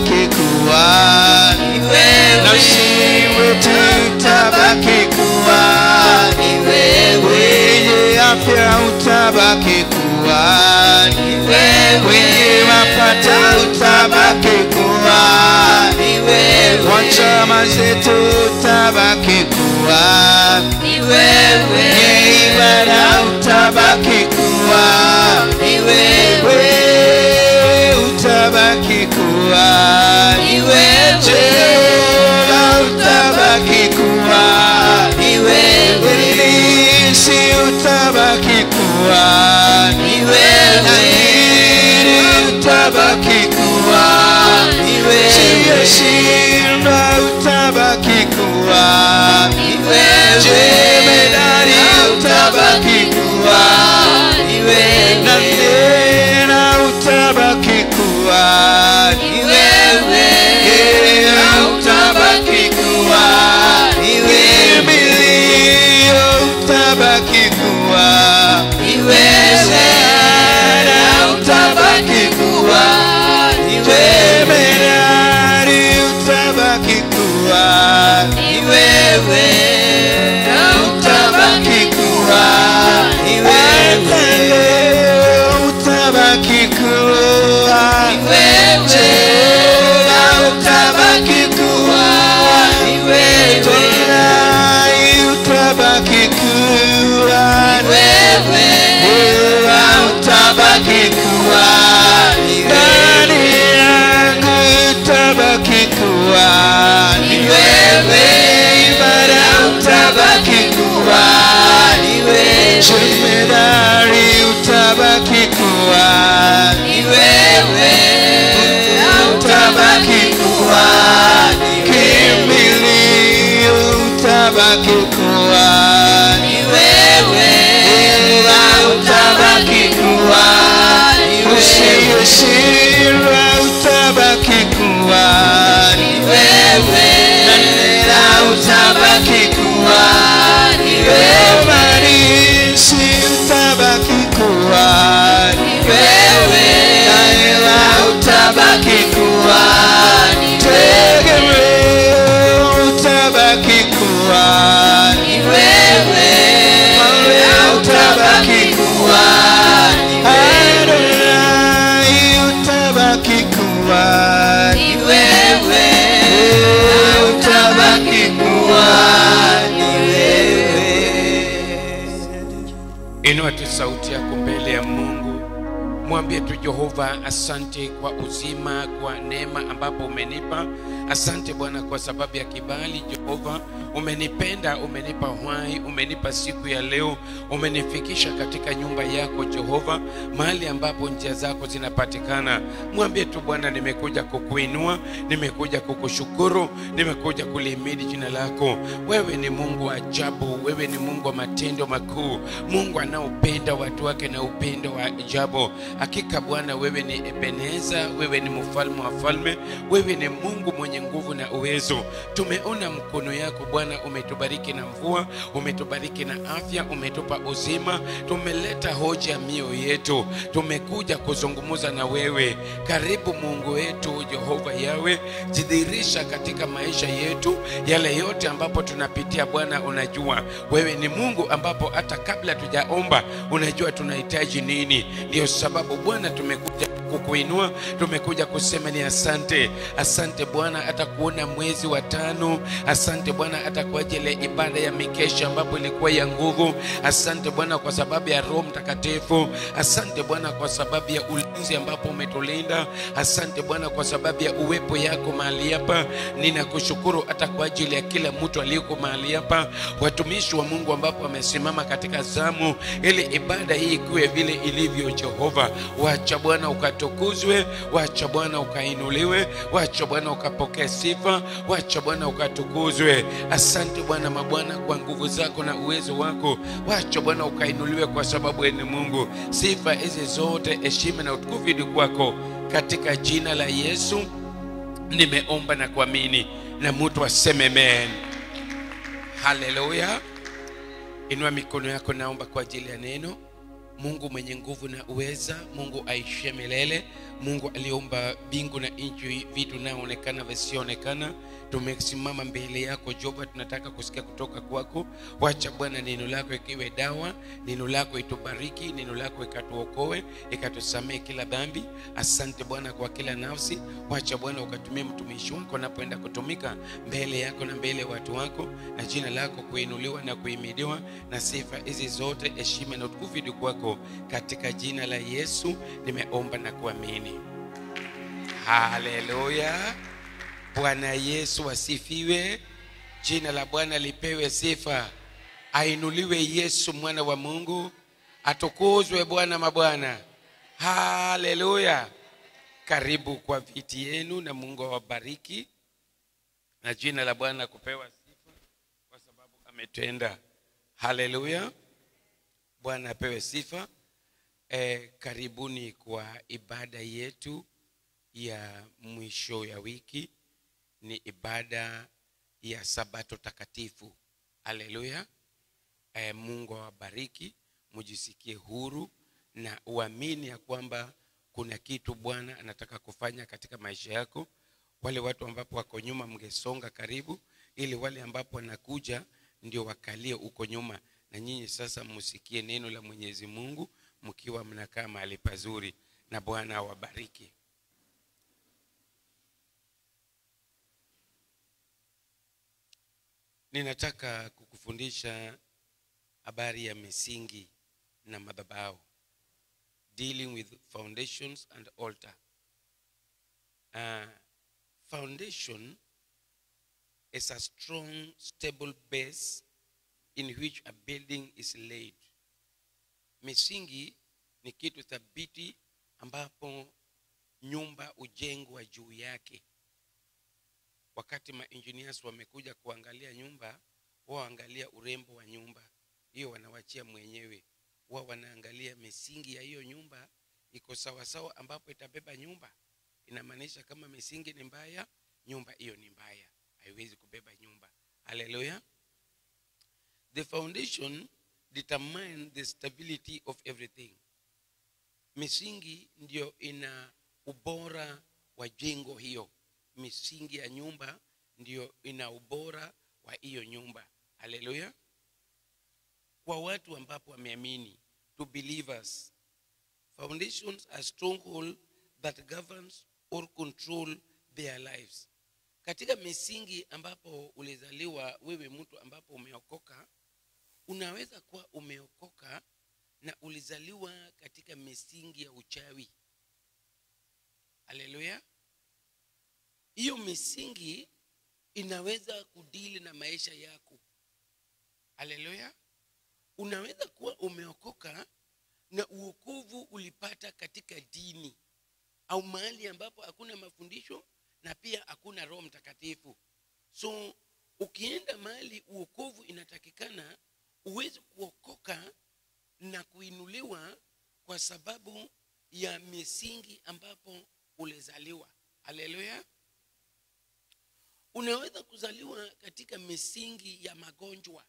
utabaki kuwa ni wewe, nafsi wetu utabaki kuwa ni wewe, wenye afya utabaki kuwa ni wewe, wenye mapato utabaki kuwa ni wewe, wanachama zetu utabaki kuwa ni wewe, ibada utabaki kuwa ni wewe, utabaki kuwa ni wewe, Jehova utabaki kuwa ni wewe, Nisi utabaki kuwa ni wewe, utabaki kuwa ni wewe, Shimba utabaki kuwa ni wewe, Jemedari utabaki kuwa ni wewe, Nandera utabaki kuwa ni wewe, utabaki kuwa ni wewe, Milio utabaki kuwa ni wewe, utabaki kuwa ni wewe, Jemedari utabaki kuwa ni wewe, utabaki kuwa ni wewe, utabaki kuwa ni wewe, utabaki kuwa ni wewe, utabaki kuwa ni wewe, utabaki kuwa ni wewe, utabaki kuwa ni wewe, ibada utabaki kuwa ni wewe, Jemedari utabaki kuwa ni wewe, utabaki kuwa ni kimbilio utabaki kuwa ni wewe, utabaki kuwa ni wewe, Shira utabaki kuwa ni wewe, Nandera utabaki kuwa ni wewe, Marisi utabaki kuwa ni wewe, Naela utabaki kuwa ni wewe, utabaki kuwa ni wewe, Maria utabaki kuwa ni wewe, Adonai utabaki kuwa ni wewe, utabaki kuwa ni wewe. Inua tu sauti yako mbele ya Mungu, mwambie tu Jehova, asante kwa uzima, kwa neema ambapo umenipa. Asante Bwana kwa sababu ya kibali. Jehova, umenipenda, umenipa uhai, umenipa siku ya leo, umenifikisha katika nyumba yako Jehova, mahali ambapo njia zako zinapatikana. Mwambie tu Bwana, nimekuja kukuinua, nimekuja kukushukuru, nimekuja kulihimidi jina lako. Wewe ni Mungu wa ajabu, wewe ni Mungu wa matendo makuu, Mungu anaopenda watu wake na upendo wa ajabu. Hakika Bwana, wewe ni Ebeneza, wewe ni mfalme wa falme, wewe ni Mungu mwenye nguvu na uwezo. Tumeona mkono yako Bwana, umetubariki na mvua, umetubariki na afya, umetupa uzima. Tumeleta hoja ya mioyo yetu, tumekuja kuzungumza na wewe. Karibu Mungu wetu Jehova Yawe, jidhihirisha katika maisha yetu. Yale yote ambapo tunapitia Bwana, unajua wewe ni Mungu ambapo hata kabla tujaomba unajua tunahitaji nini. Ndio sababu Bwana tumekuja kukuinua, tumekuja kusema ni asante. Asante Bwana hata kuona mwezi wa 5. Asante Bwana hata kwa ajili ya ibada ya mikesha ambapo ilikuwa ya nguvu. Asante Bwana kwa sababu ya Roho Mtakatifu. Asante Bwana kwa sababu ya ulinzi ambapo umetulinda. Asante Bwana kwa sababu ya uwepo yako mahali hapa. Ninakushukuru hata kwa ajili ya kila mtu aliyeko mahali hapa, watumishi wa Mungu ambapo wamesimama katika zamu ili ibada hii ikuwe vile ilivyo Jehova. Wacha Bwana ukatukuzwe, wacha Bwana ukainuliwe, wacha Bwana ukapokea sifa, wacha Bwana ukatukuzwe. Asante Bwana mabwana kwa nguvu zako na uwezo wako. Wacha Bwana ukainuliwe kwa sababu wewe ni Mungu. Sifa hizi zote, heshima na utukufu ni kwako. Katika jina la Yesu nimeomba na kuamini, na mtu aseme amen. Haleluya. Inua mikono yako, naomba kwa ajili ya neno. Mungu mwenye nguvu na uweza, Mungu aishie milele, Mungu aliumba mbingu na nchi, vitu naonekana visionekana. Tumesimama mbele yako Jehova, tunataka kusikia kutoka kwako. Wacha Bwana neno lako ikiwe dawa, neno lako itubariki, neno lako ikatuokoe, ikatusamee kila dhambi. Asante Bwana kwa kila nafsi. Wacha Bwana ukatumie mtumishi wako anapoenda kutumika mbele yako na mbele watu wako, na jina lako kuinuliwa na kuhimidiwa, na sifa hizi zote, heshima na utukufu ni kwako, katika jina la Yesu nimeomba na kuamini. Haleluya. Bwana Yesu asifiwe. Jina la Bwana lipewe sifa. Ainuliwe Yesu mwana wa Mungu. Atukuzwe Bwana mabwana. Haleluya. Karibu kwa viti yenu na Mungu awabariki. Na jina la Bwana kupewa sifa kwa sababu ametenda. Haleluya. Bwana apewe sifa. Karibuni kwa ibada yetu ya mwisho ya wiki. Ni ibada ya Sabato takatifu. Haleluya. Mungu awabariki, mujisikie huru na uamini ya kwamba kuna kitu Bwana anataka kufanya katika maisha yako. Wale watu ambapo wako nyuma mngesonga karibu, ili wale ambapo wanakuja ndio wakalie uko nyuma, na nyinyi sasa msikie neno la Mwenyezi Mungu mkiwa mnakaa mahali pazuri, na Bwana awabariki. Ninataka kukufundisha habari ya misingi na madhabahu. Dealing with foundations and altar. Foundation is a strong, stable base in which a building is laid. Misingi ni kitu thabiti ambapo nyumba hujengwa juu yake. Wakati ma-engineers wamekuja kuangalia nyumba, wao angalia urembo wa nyumba, hiyo wanawachia mwenyewe. Wao wanaangalia misingi ya hiyo nyumba iko sawa sawa ambapo itabeba nyumba. Inamaanisha kama misingi ni mbaya, nyumba hiyo ni mbaya, haiwezi kubeba nyumba. Haleluya. The foundation determines the stability of everything. Misingi ndio ina ubora wa jengo hiyo. Misingi ya nyumba ndio ina ubora wa hiyo nyumba. Haleluya. Kwa watu ambapo wameamini, to believers, foundations are stronghold that governs or control their lives. Katika misingi ambapo ulizaliwa wewe, mtu ambapo umeokoka, unaweza kuwa umeokoka na ulizaliwa katika misingi ya uchawi. Haleluya. Hiyo misingi inaweza kudili na maisha yako. Haleluya. Unaweza kuwa umeokoka na uokovu ulipata katika dini au mahali ambapo hakuna mafundisho na pia hakuna Roho Mtakatifu. So ukienda mahali uokovu inatakikana, uweze kuokoka na kuinuliwa kwa sababu ya misingi ambapo ulizaliwa. Haleluya. Unaweza kuzaliwa katika misingi ya magonjwa.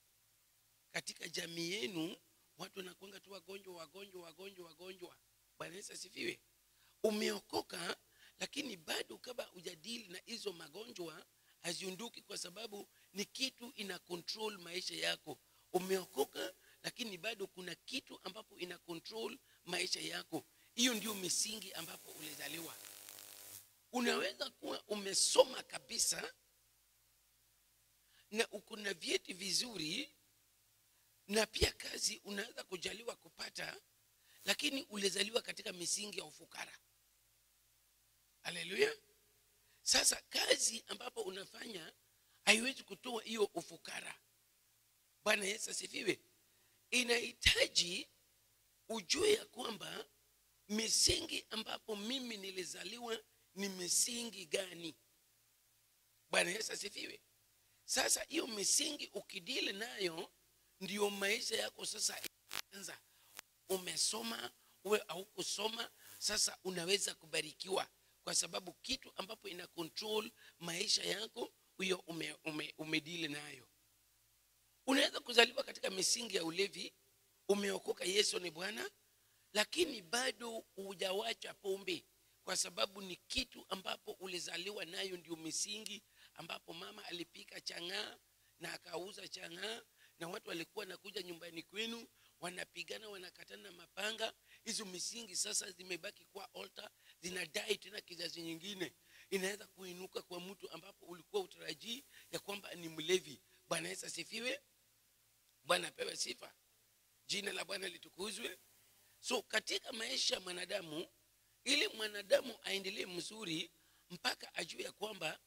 Katika jamii yenu watu wanakuanga tu wagonjwa. Bwana Yesu asifiwe. Umeokoka lakini bado kama hujadili na hizo magonjwa haziondoki, kwa sababu ni kitu ina control maisha yako. Umeokoka lakini bado kuna kitu ambapo ina control maisha yako. Hiyo ndio misingi ambapo ulizaliwa. Unaweza kuwa umesoma kabisa na uko na vyeti vizuri na pia kazi unaweza kujaliwa kupata, lakini ulizaliwa katika misingi ya ufukara. Haleluya. Sasa kazi ambapo unafanya haiwezi kutoa hiyo ufukara. Bwana Yesu asifiwe. Inahitaji ujue ya kwamba misingi ambapo mimi nilizaliwa ni misingi gani. Bwana Yesu asifiwe. Sasa hiyo misingi ukidili nayo, ndio maisha yako sasa inaanza. Umesoma wewe au kusoma, sasa unaweza kubarikiwa, kwa sababu kitu ambapo ina control maisha yako hiyo umedili nayo. Unaweza kuzaliwa katika misingi ya ulevi, umeokoka, Yesu ni Bwana, lakini bado hujawacha pombe, kwa sababu ni kitu ambapo ulizaliwa nayo, ndio misingi ambapo mama alipika chang'aa na akauza chang'aa, na watu walikuwa nakuja nyumbani kwenu wanapigana, wanakatana mapanga. Hizo misingi sasa zimebaki kwa altar, zinadai tena kizazi nyingine. Inaweza kuinuka kwa mtu ambapo ulikuwa utarajii ya kwamba ni mlevi. Bwana Yesu asifiwe. Bwana apewe sifa. Jina la Bwana litukuzwe. So katika maisha ya mwanadamu, ili mwanadamu aendelee mzuri, mpaka ajue ya kwamba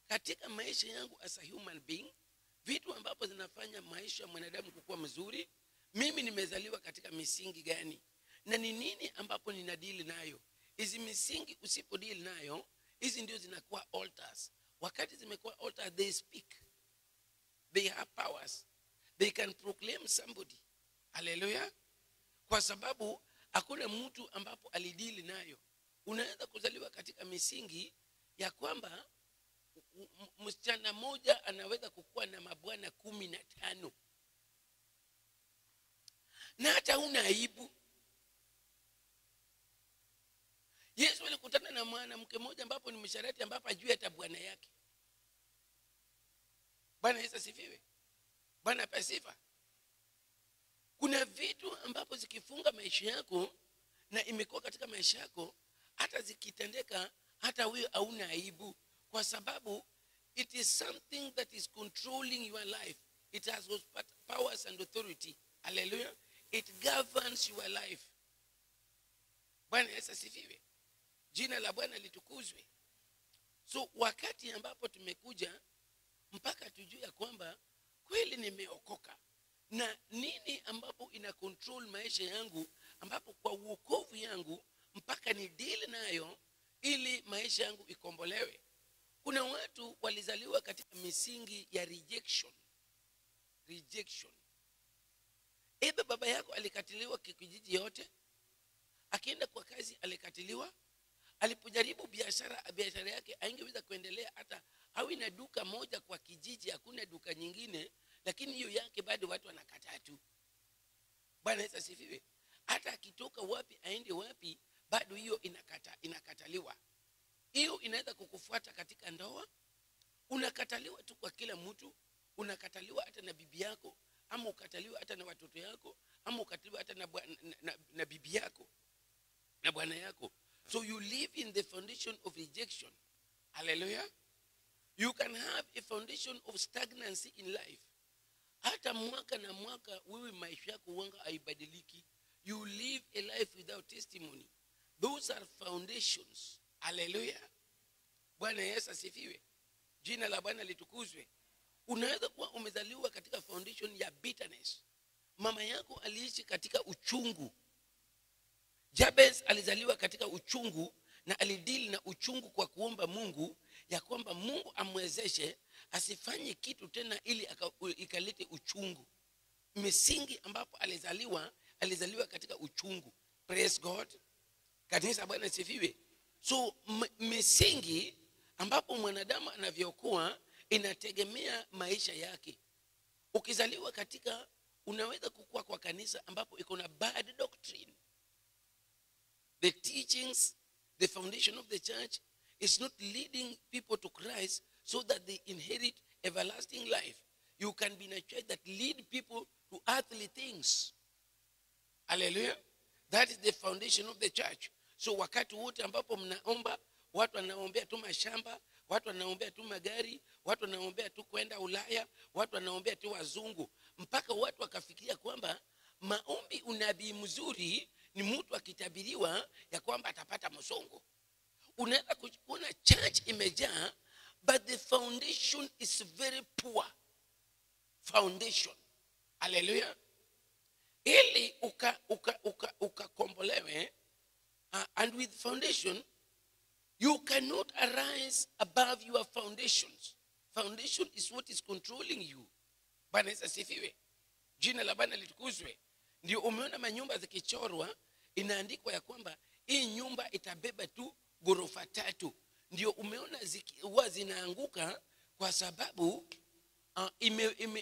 katika maisha yangu as a human being, vitu ambapo zinafanya maisha ya mwanadamu kukua mzuri, mimi nimezaliwa katika misingi gani na ni nini ambapo ninadili nayo. Hizi misingi usipodili nayo, hizi ndio zinakuwa altars. Wakati zimekuwa altars, they speak, they have powers, they can proclaim somebody. Hallelujah. Kwa sababu hakuna mtu ambapo alidili nayo. Unaweza kuzaliwa katika misingi ya kwamba msichana moja anaweza kukua na mabwana 15 na hata huna aibu. Yesu alikutana na mwanamke mmoja ambapo ni msharati, ambapo ajui hata bwana yake. Bwana Yesu asifiwe. Bwana apewe sifa. Kuna vitu ambapo zikifunga maisha yako na imekuwa katika maisha yako, hata zikitendeka hata wewe hauna aibu, kwa sababu it is something that is controlling your life. It has powers and authority. Hallelujah. It governs your life. Bwana Yesu asifiwe. Jina la Bwana litukuzwe. So wakati ambapo tumekuja mpaka tujue ya kwamba kweli nimeokoka, na nini ambapo ina control maisha yangu, ambapo kwa wokovu yangu mpaka ni deal nayo ili maisha yangu ikombolewe. Kuna watu walizaliwa katika misingi ya rejection. Ebe baba yako alikatiliwa kijiji yote, akienda kwa kazi alikatiliwa, alipojaribu biashara yake haingeweza kuendelea, hata hawi na duka moja kwa kijiji, hakuna duka nyingine, lakini hiyo yake bado watu wanakataa tu. Bwana Yesu asifiwe. Hata akitoka wapi aende wapi, bado hiyo inakataliwa. Hiyo inaweza kukufuata katika ndoa. Unakataliwa tu kwa kila mtu, unakataliwa hata na bibi yako, ama ukataliwa hata na watoto yako, ama ukataliwa hata na bibi yako na bwana yako. So you live in the foundation of rejection. Hallelujah. You can have a foundation of stagnancy in life. Hata mwaka na mwaka wewe maisha yako wanga haibadiliki. You live a life without testimony. Those are foundations. Hallelujah. Bwana Yesu asifiwe. Jina la Bwana litukuzwe. Unaweza kuwa umezaliwa katika foundation ya bitterness. Mama yako aliishi katika uchungu. Jabez alizaliwa katika uchungu, na alidili na uchungu kwa kuomba Mungu ya kwamba Mungu amwezeshe asifanye kitu tena ili ikalete uchungu. Misingi ambapo alizaliwa katika uchungu. Praise God. Kanisa Bwana asifiwe. So misingi ambapo mwanadamu anavyokuwa inategemea maisha yake. Ukizaliwa katika, unaweza kukua kwa kanisa ambapo iko na bad doctrine. The teachings, the foundation of the church is not leading people to Christ so that they inherit everlasting life. You can be in a church that lead people to earthly things. Hallelujah. That is the foundation of the church. So wakati wote ambapo mnaomba, watu wanaombea tu mashamba, watu wanaombea tu magari, watu wanaombea tu kwenda Ulaya, watu wanaombea tu wazungu, mpaka watu wakafikiria kwamba maombi unabii mzuri ni mtu akitabiriwa ya kwamba atapata msongo. Unaweza kuona church imejaa, but the foundation is very poor foundation. Hallelujah. Ili ukakombolewe, and with foundation you cannot arise above your foundations. Foundation is what is controlling you. Bwana Yesu asifiwe. Jina la Bwana litukuzwe. Ndio umeona manyumba zikichorwa inaandikwa ya kwamba hii nyumba itabeba tu ghorofa 3. Ndio umeona huwa zinaanguka kwa sababu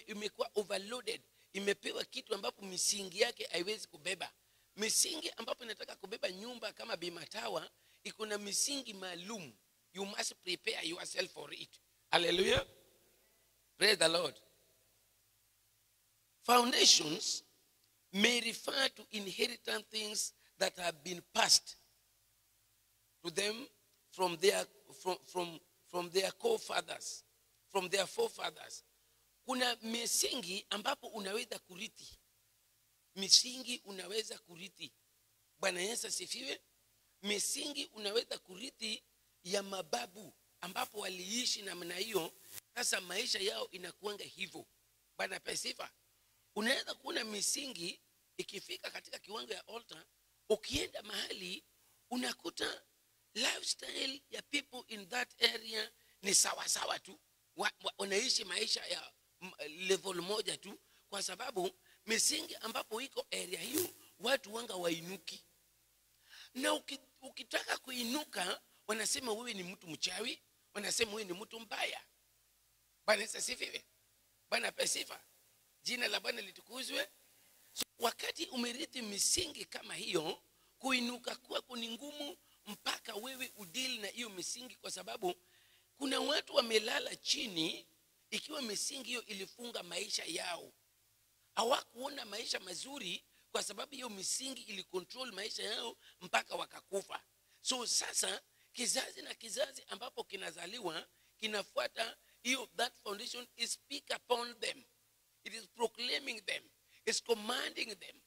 imekuwa overloaded. Imepewa kitu ambapo misingi yake haiwezi kubeba. Misingi ambapo inataka kubeba nyumba kama Bima Tower iko na misingi maalum. You must prepare yourself for it. Hallelujah. Praise the Lord. Foundations may refer to inherited things that have been passed to them from their co-fathers, from their forefathers. Kuna misingi ambapo unaweza kurithi. Misingi unaweza kurithi. Bwana Yesu asifiwe. Misingi unaweza kurithi ya mababu ambapo waliishi namna hiyo, sasa maisha yao inakuanga hivyo. Bwana pesifa. Unaweza kuona misingi ikifika katika kiwango ya altar, ukienda mahali unakuta lifestyle ya people in that area ni sawa sawa tu. Wanaishi maisha ya level moja tu, kwa sababu misingi ambapo iko area hiyo watu wanga wainuki. Na ukitaka kuinuka wanasema wewe ni mtu mchawi, wanasema wewe ni mtu mbaya. Bwana asifiwe. Bwana pesifa. Jina la Bwana litukuzwe. So, wakati umerithi misingi kama hiyo, kuinuka kwako ni ngumu mpaka wewe udili na hiyo misingi, kwa sababu kuna watu wamelala chini ikiwa misingi hiyo ilifunga maisha yao. Hawakuona maisha mazuri kwa sababu hiyo misingi ilicontrol maisha yao mpaka wakakufa. So sasa kizazi na kizazi ambapo kinazaliwa kinafuata hiyo, that foundation is speak upon them. It is proclaiming them. It's commanding them.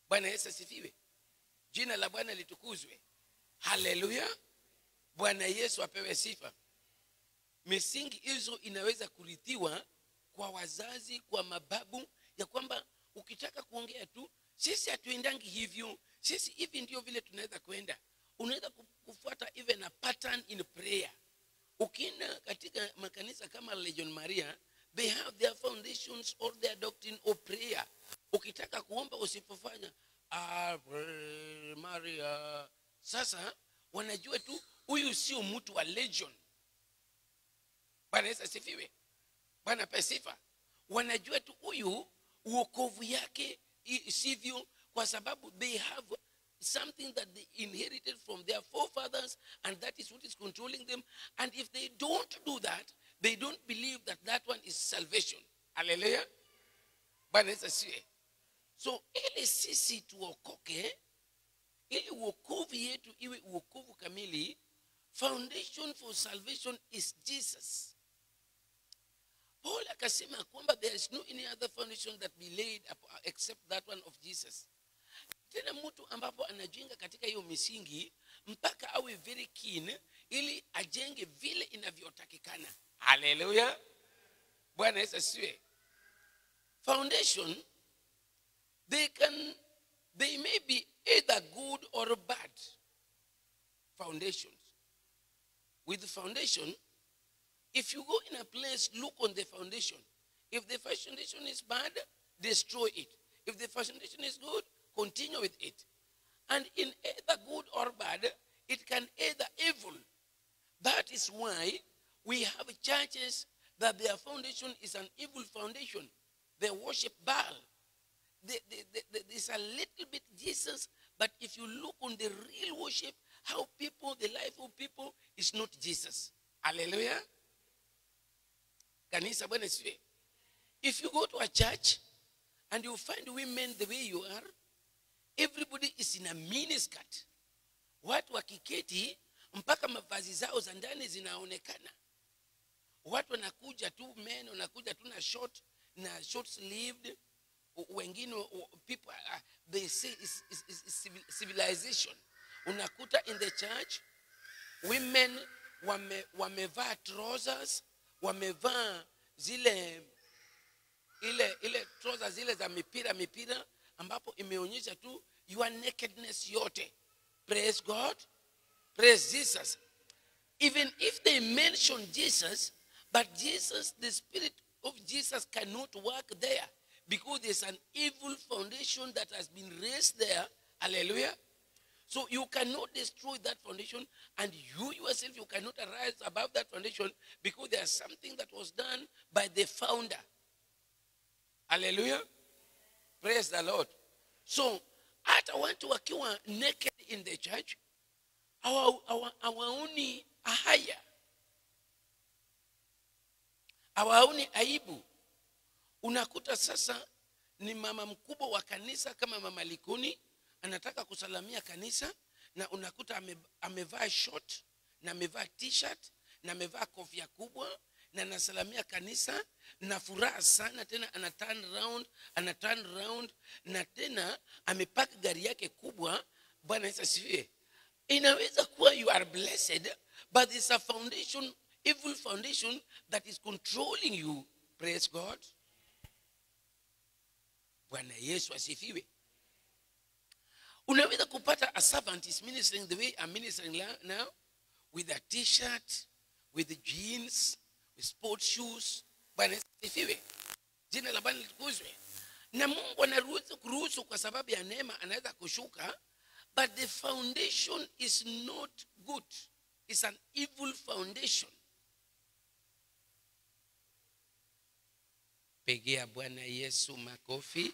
Bwana Yesu asifiwe. Jina la Bwana litukuzwe. Hallelujah. Bwana Yesu apewe sifa. Misingi hizo inaweza kurithiwa kwa wazazi, kwa mababu, ya kwamba ukitaka kuongea tu, sisi hatuendangi hivyo, sisi hivi ndio vile tunaweza kwenda. Unaweza kufuata even a pattern in prayer. Ukienda katika makanisa kama Legion Maria, they have their foundations or their doctrine of prayer. Ukitaka kuomba usipofanya Maria, sasa wanajua tu huyu sio mtu wa Legion. Bwana Yesu asifiwe. Bwana pesifa. Wanajua tu huyu uokovu yake sivyo, kwa sababu they have something that they inherited from their forefathers, and that is what is controlling them. And if they don't do that, they don't believe that that one is salvation. Hallelujah. Bwana Yesu asifiwe. So ili sisi tuokoke, ili uokovu yetu iwe uokovu kamili, foundation for salvation is Jesus. Paul akasema kwamba there is no any other foundation that be laid except that one of Jesus. Tena mtu ambapo anajenga katika hiyo misingi mpaka awe very keen ili ajenge vile inavyotakikana. Hallelujah. Bwana Yesu asifiwe. Foundation, they may be either good or bad. Foundations. With the foundation, if you go in a place, look on the foundation. If the foundation is bad, destroy it. If the foundation is good, continue with it. And in either good or bad, it can either evil. That is why we have churches that their foundation is an evil foundation. They worship Baal. There's a little bit Jesus, but if you look on the real worship, how people, the life of people is not Jesus. Hallelujah. Kanisa Bwana asifiwe. If you go to a church and you find women the way you are, everybody is in a miniskirt. Watu wakiketi mpaka mavazi zao za ndani zinaonekana. Watu wanakuja tu, men wanakuja tu na short sleeved. Wengine people they say is civilization. Unakuta in the church women wamevaa trousers, wamevaa ile trousers zile za mipira ambapo imeonyesha tu your nakedness yote. Praise God. Praise Jesus. Even if they mention Jesus, but Jesus, the Spirit of Jesus cannot work there, because there's an evil foundation that has been raised there. Hallelujah. So you cannot destroy that foundation, and you yourself, you cannot arise above that foundation, because there's something that was done by the founder. Hallelujah. Praise the Lord. So hata watu wakiwa naked in the church hawaoni haya, hawaoni aibu. Unakuta sasa ni mama mkubwa wa kanisa kama Mama Likuni anataka kusalamia kanisa, na unakuta amevaa short na amevaa t-shirt na amevaa kofia kubwa na anasalamia kanisa na furaha sana, tena ana turn round na tena amepaka gari yake kubwa. Bwana Yesu asifiwe. Inaweza kuwa you are blessed, but there's a foundation, evil foundation that is controlling you. Praise God. Bwana Yesu asifiwe. Unaweza kupata a servant is ministering the way I'm ministering now, with a t-shirt, with the jeans, with sports shoes. Bwana Yesu asifiwe. Jina la Bwana litukuzwe. Na Mungu anaruhusu kwa sababu ya neema anaweza kushuka, but the foundation is not good. It's an evil foundation. Pigia Bwana Yesu makofi.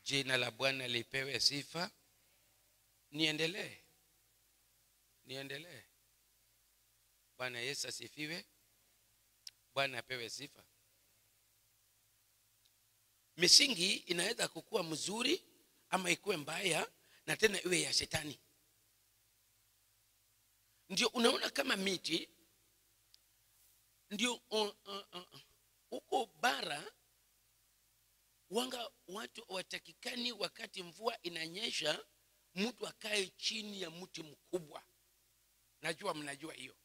Jina la Bwana lipewe sifa. Niendelee. Bwana Yesu asifiwe. Bwana apewe sifa. Misingi inaweza kukua mzuri ama ikuwe mbaya, na tena iwe ya shetani. Ndio unaona kama miti, ndio uko bara watu watakikani wakati mvua inanyesha mtu akae chini ya mti mkubwa. Najua mnajua hiyo.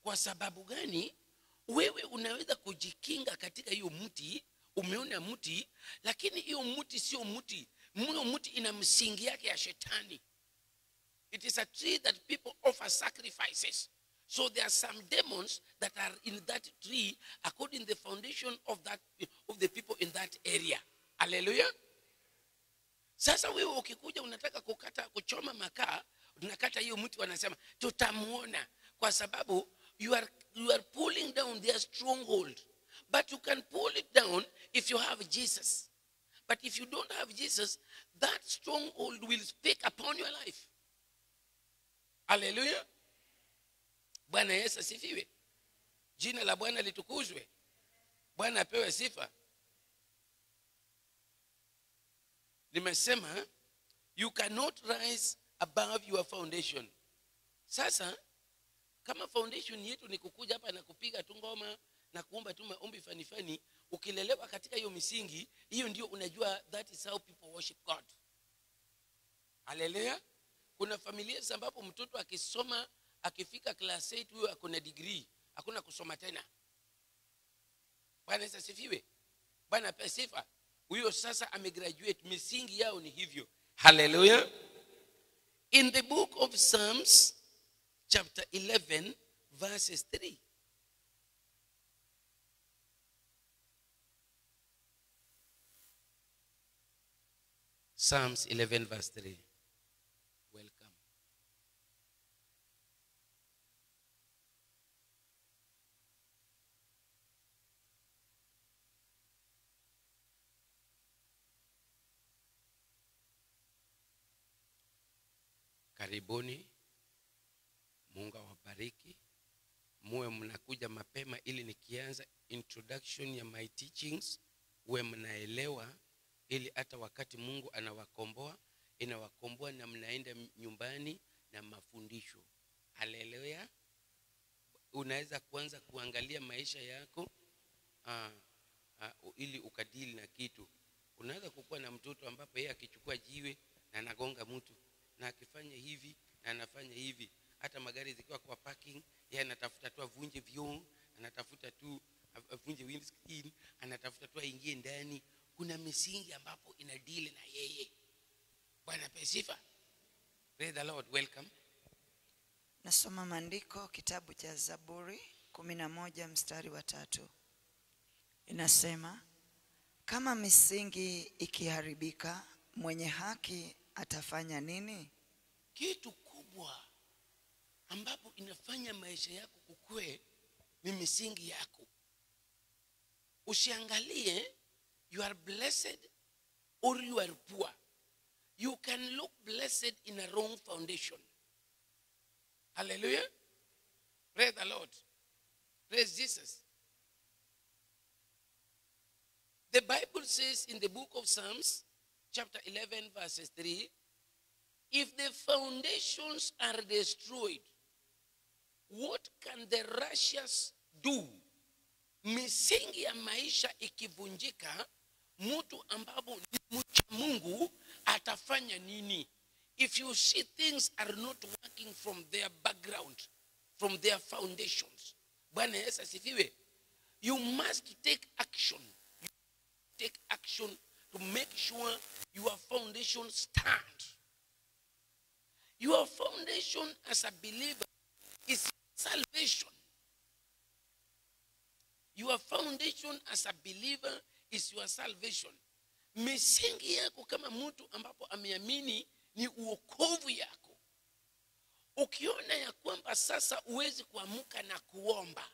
Kwa sababu gani? Wewe unaweza kujikinga katika hiyo mti. Umeona mti, lakini hiyo mti sio mti. Hiyo mti ina msingi yake ya shetani. It is a tree that people offer sacrifices. So there are some demons that are in that tree according to the foundation of the people in that area. Hallelujah. Sasa wewe ukikuja unataka kuchoma makaa, unakata hiyo mti, wanasema tutamuona, kwa sababu you are pulling down their stronghold. But you can pull it down if you have Jesus. But if you don't have Jesus, that stronghold will speak upon your life. Hallelujah. Bwana Yesu asifiwe. Jina la Bwana litukuzwe. Bwana apewe sifa. Nimesema you cannot rise above your foundation. Sasa kama foundation yetu ni kukuja hapa na kupiga tu ngoma na kuomba tu maombi fani, ukilelewa katika hiyo misingi, hiyo ndio unajua that is how people worship God. Hallelujah. Kuna familia ambapo mtoto akisoma akifika class 8 huyo akona degree, hakuna kusoma tena. Bwana Yesu asifiwe. Bwana apewe sifa. Huyo sasa amegraduate, misingi yao ni hivyo. Hallelujah. In the book of Psalms chapter 11 verses 3. Psalms 11 verse 3. Welcome. Karibuni. Mungu awabariki. Muwe mnakuja mapema ili nikianza introduction ya my teachings uwe mnaelewa, ili hata wakati Mungu anawakomboa, inawakomboa na mnaenda nyumbani na mafundisho. Haleluya. Unaweza kuanza kuangalia maisha yako ili ukadili na kitu. Unaweza kukuwa na mtoto ambapo yeye akichukua jiwe na anagonga mtu, na akifanya hivi na anafanya hivi. Hata magari zikiwa kwa parking, yeye anatafuta tu avunje vioo, anatafuta tu avunje windscreen, anatafuta tu aingie ndani. Kuna misingi ambapo inadili na yeye. Bwana pesifa. Praise the Lord. Welcome. Nasoma maandiko kitabu cha Zaburi 11 mstari wa 3. Inasema, kama misingi ikiharibika, mwenye haki atafanya nini? Kitu kubwa ambapo inafanya maisha yako kukue ni misingi yako. Usiangalie you are blessed, or you are poor. You can look blessed in a wrong foundation. Hallelujah. Praise the Lord. Praise Jesus. The Bible says in the book of Psalms, chapter 11, verses 3, if the foundations are destroyed, what can the righteous do? Misingi ya maisha ikivunjika, mtu ambapo ni mcha Mungu atafanya nini? If you see things are not working from their background, from their foundations, Bwana Yesu asifiwe, you must take action. You take action to make sure your foundation stands. Your foundation as a believer is salvation. Your foundation as a believer is your salvation. Misingi yako kama mtu ambapo ameamini ni uokovu yako. Ukiona ya kwamba sasa uwezi kuamka na kuomba,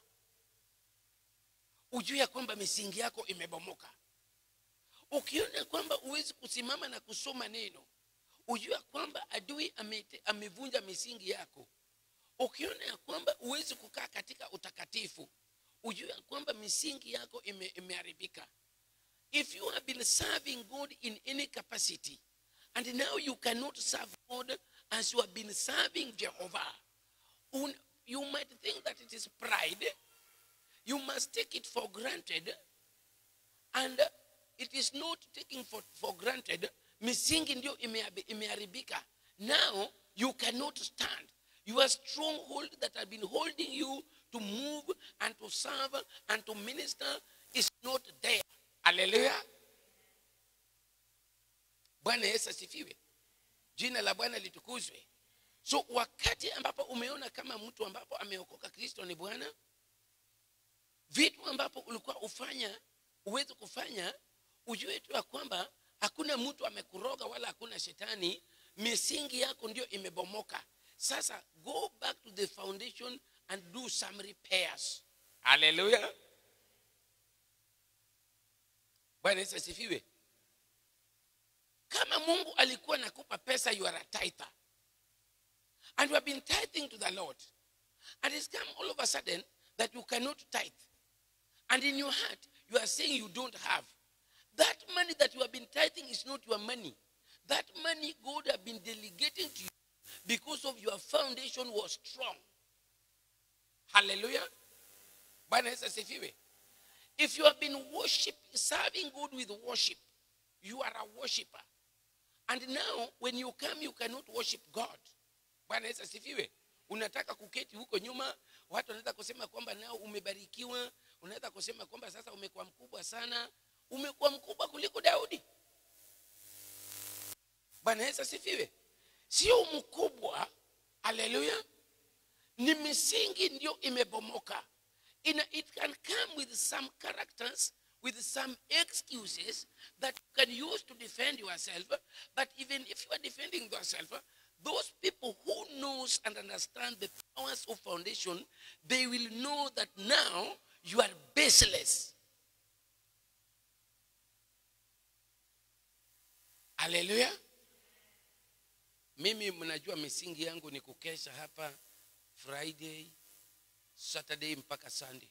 ujue ya kwamba misingi yako imebomoka. Ukiona kwamba uwezi kusimama na kusoma neno, ujue ya kwamba adui amevunja misingi yako. Ukiona ya kwamba uwezi kukaa katika utakatifu, ujue ya kwamba misingi yako imeharibika. If you have been serving God in any capacity, and now you cannot serve God as you have been serving Jehovah, you might think that it is pride. You must take it for granted. And it is not taking for granted. Misingi ndio imeharibika. Now you cannot stand. Your stronghold that have been holding you to move and to serve and to minister is not there. Hallelujah. Bwana Yesu asifiwe. Jina la Bwana litukuzwe. So wakati ambapo umeona kama mtu ambapo ameokoka Kristo ni Bwana, vitu ambapo ulikuwa uweze kufanya, ujue tu ya kwamba hakuna mtu amekuroga wala hakuna shetani, misingi yako ndio imebomoka. Sasa go back to the foundation and do some repairs. Hallelujah. Bwana Yesu asifiwe. Kama Mungu alikuwa nakupa pesa, you are a tither. And you have been tithing to the Lord. And it's come all of a sudden that you cannot tithe. And in your heart, you are saying you don't have. That money that you have been tithing is not your money. That money God has been delegating to you because of your foundation was strong. Hallelujah. Bwana Yesu asifiwe. If you have been serving God with worship, you are a worshiper. And now, when you come, you cannot worship God. Bwana Yesu asifiwe. Unataka kuketi huko nyuma, watu wanaweza kusema kwamba nao umebarikiwa, unaweza kusema kwamba sasa umekuwa mkubwa sana, umekuwa mkubwa kuliko Daudi. Bwana Yesu asifiwe. Sio mkubwa, haleluya, ni misingi ndio imebomoka. It can come with some characters, with some excuses that you can use to defend yourself. But even if you are defending yourself, those people who knows and understand the powers of foundation, they will know that now you are baseless. Hallelujah. Mimi mnajua misingi yangu ni kukesha hapa Friday, Saturday mpaka Sunday.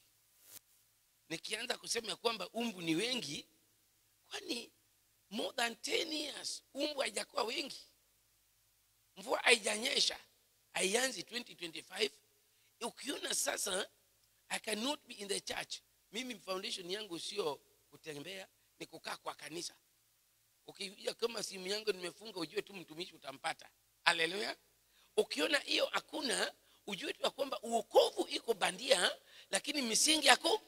Nikianza kusema kwamba umbu ni wengi, kwani more than 10 years umbu haijakuwa wengi. Mvua haijanyesha, haianzi 2025. Ukiona sasa I cannot be in the church. Mimi foundation yangu sio kutembea, ni kukaa kwa kanisa. Ukija kama simu yangu nimefunga, ujue tu mtumishi utampata. Hallelujah. Ukiona hiyo hakuna, ujue tu kwamba uokovu iko bandia, lakini misingi yako.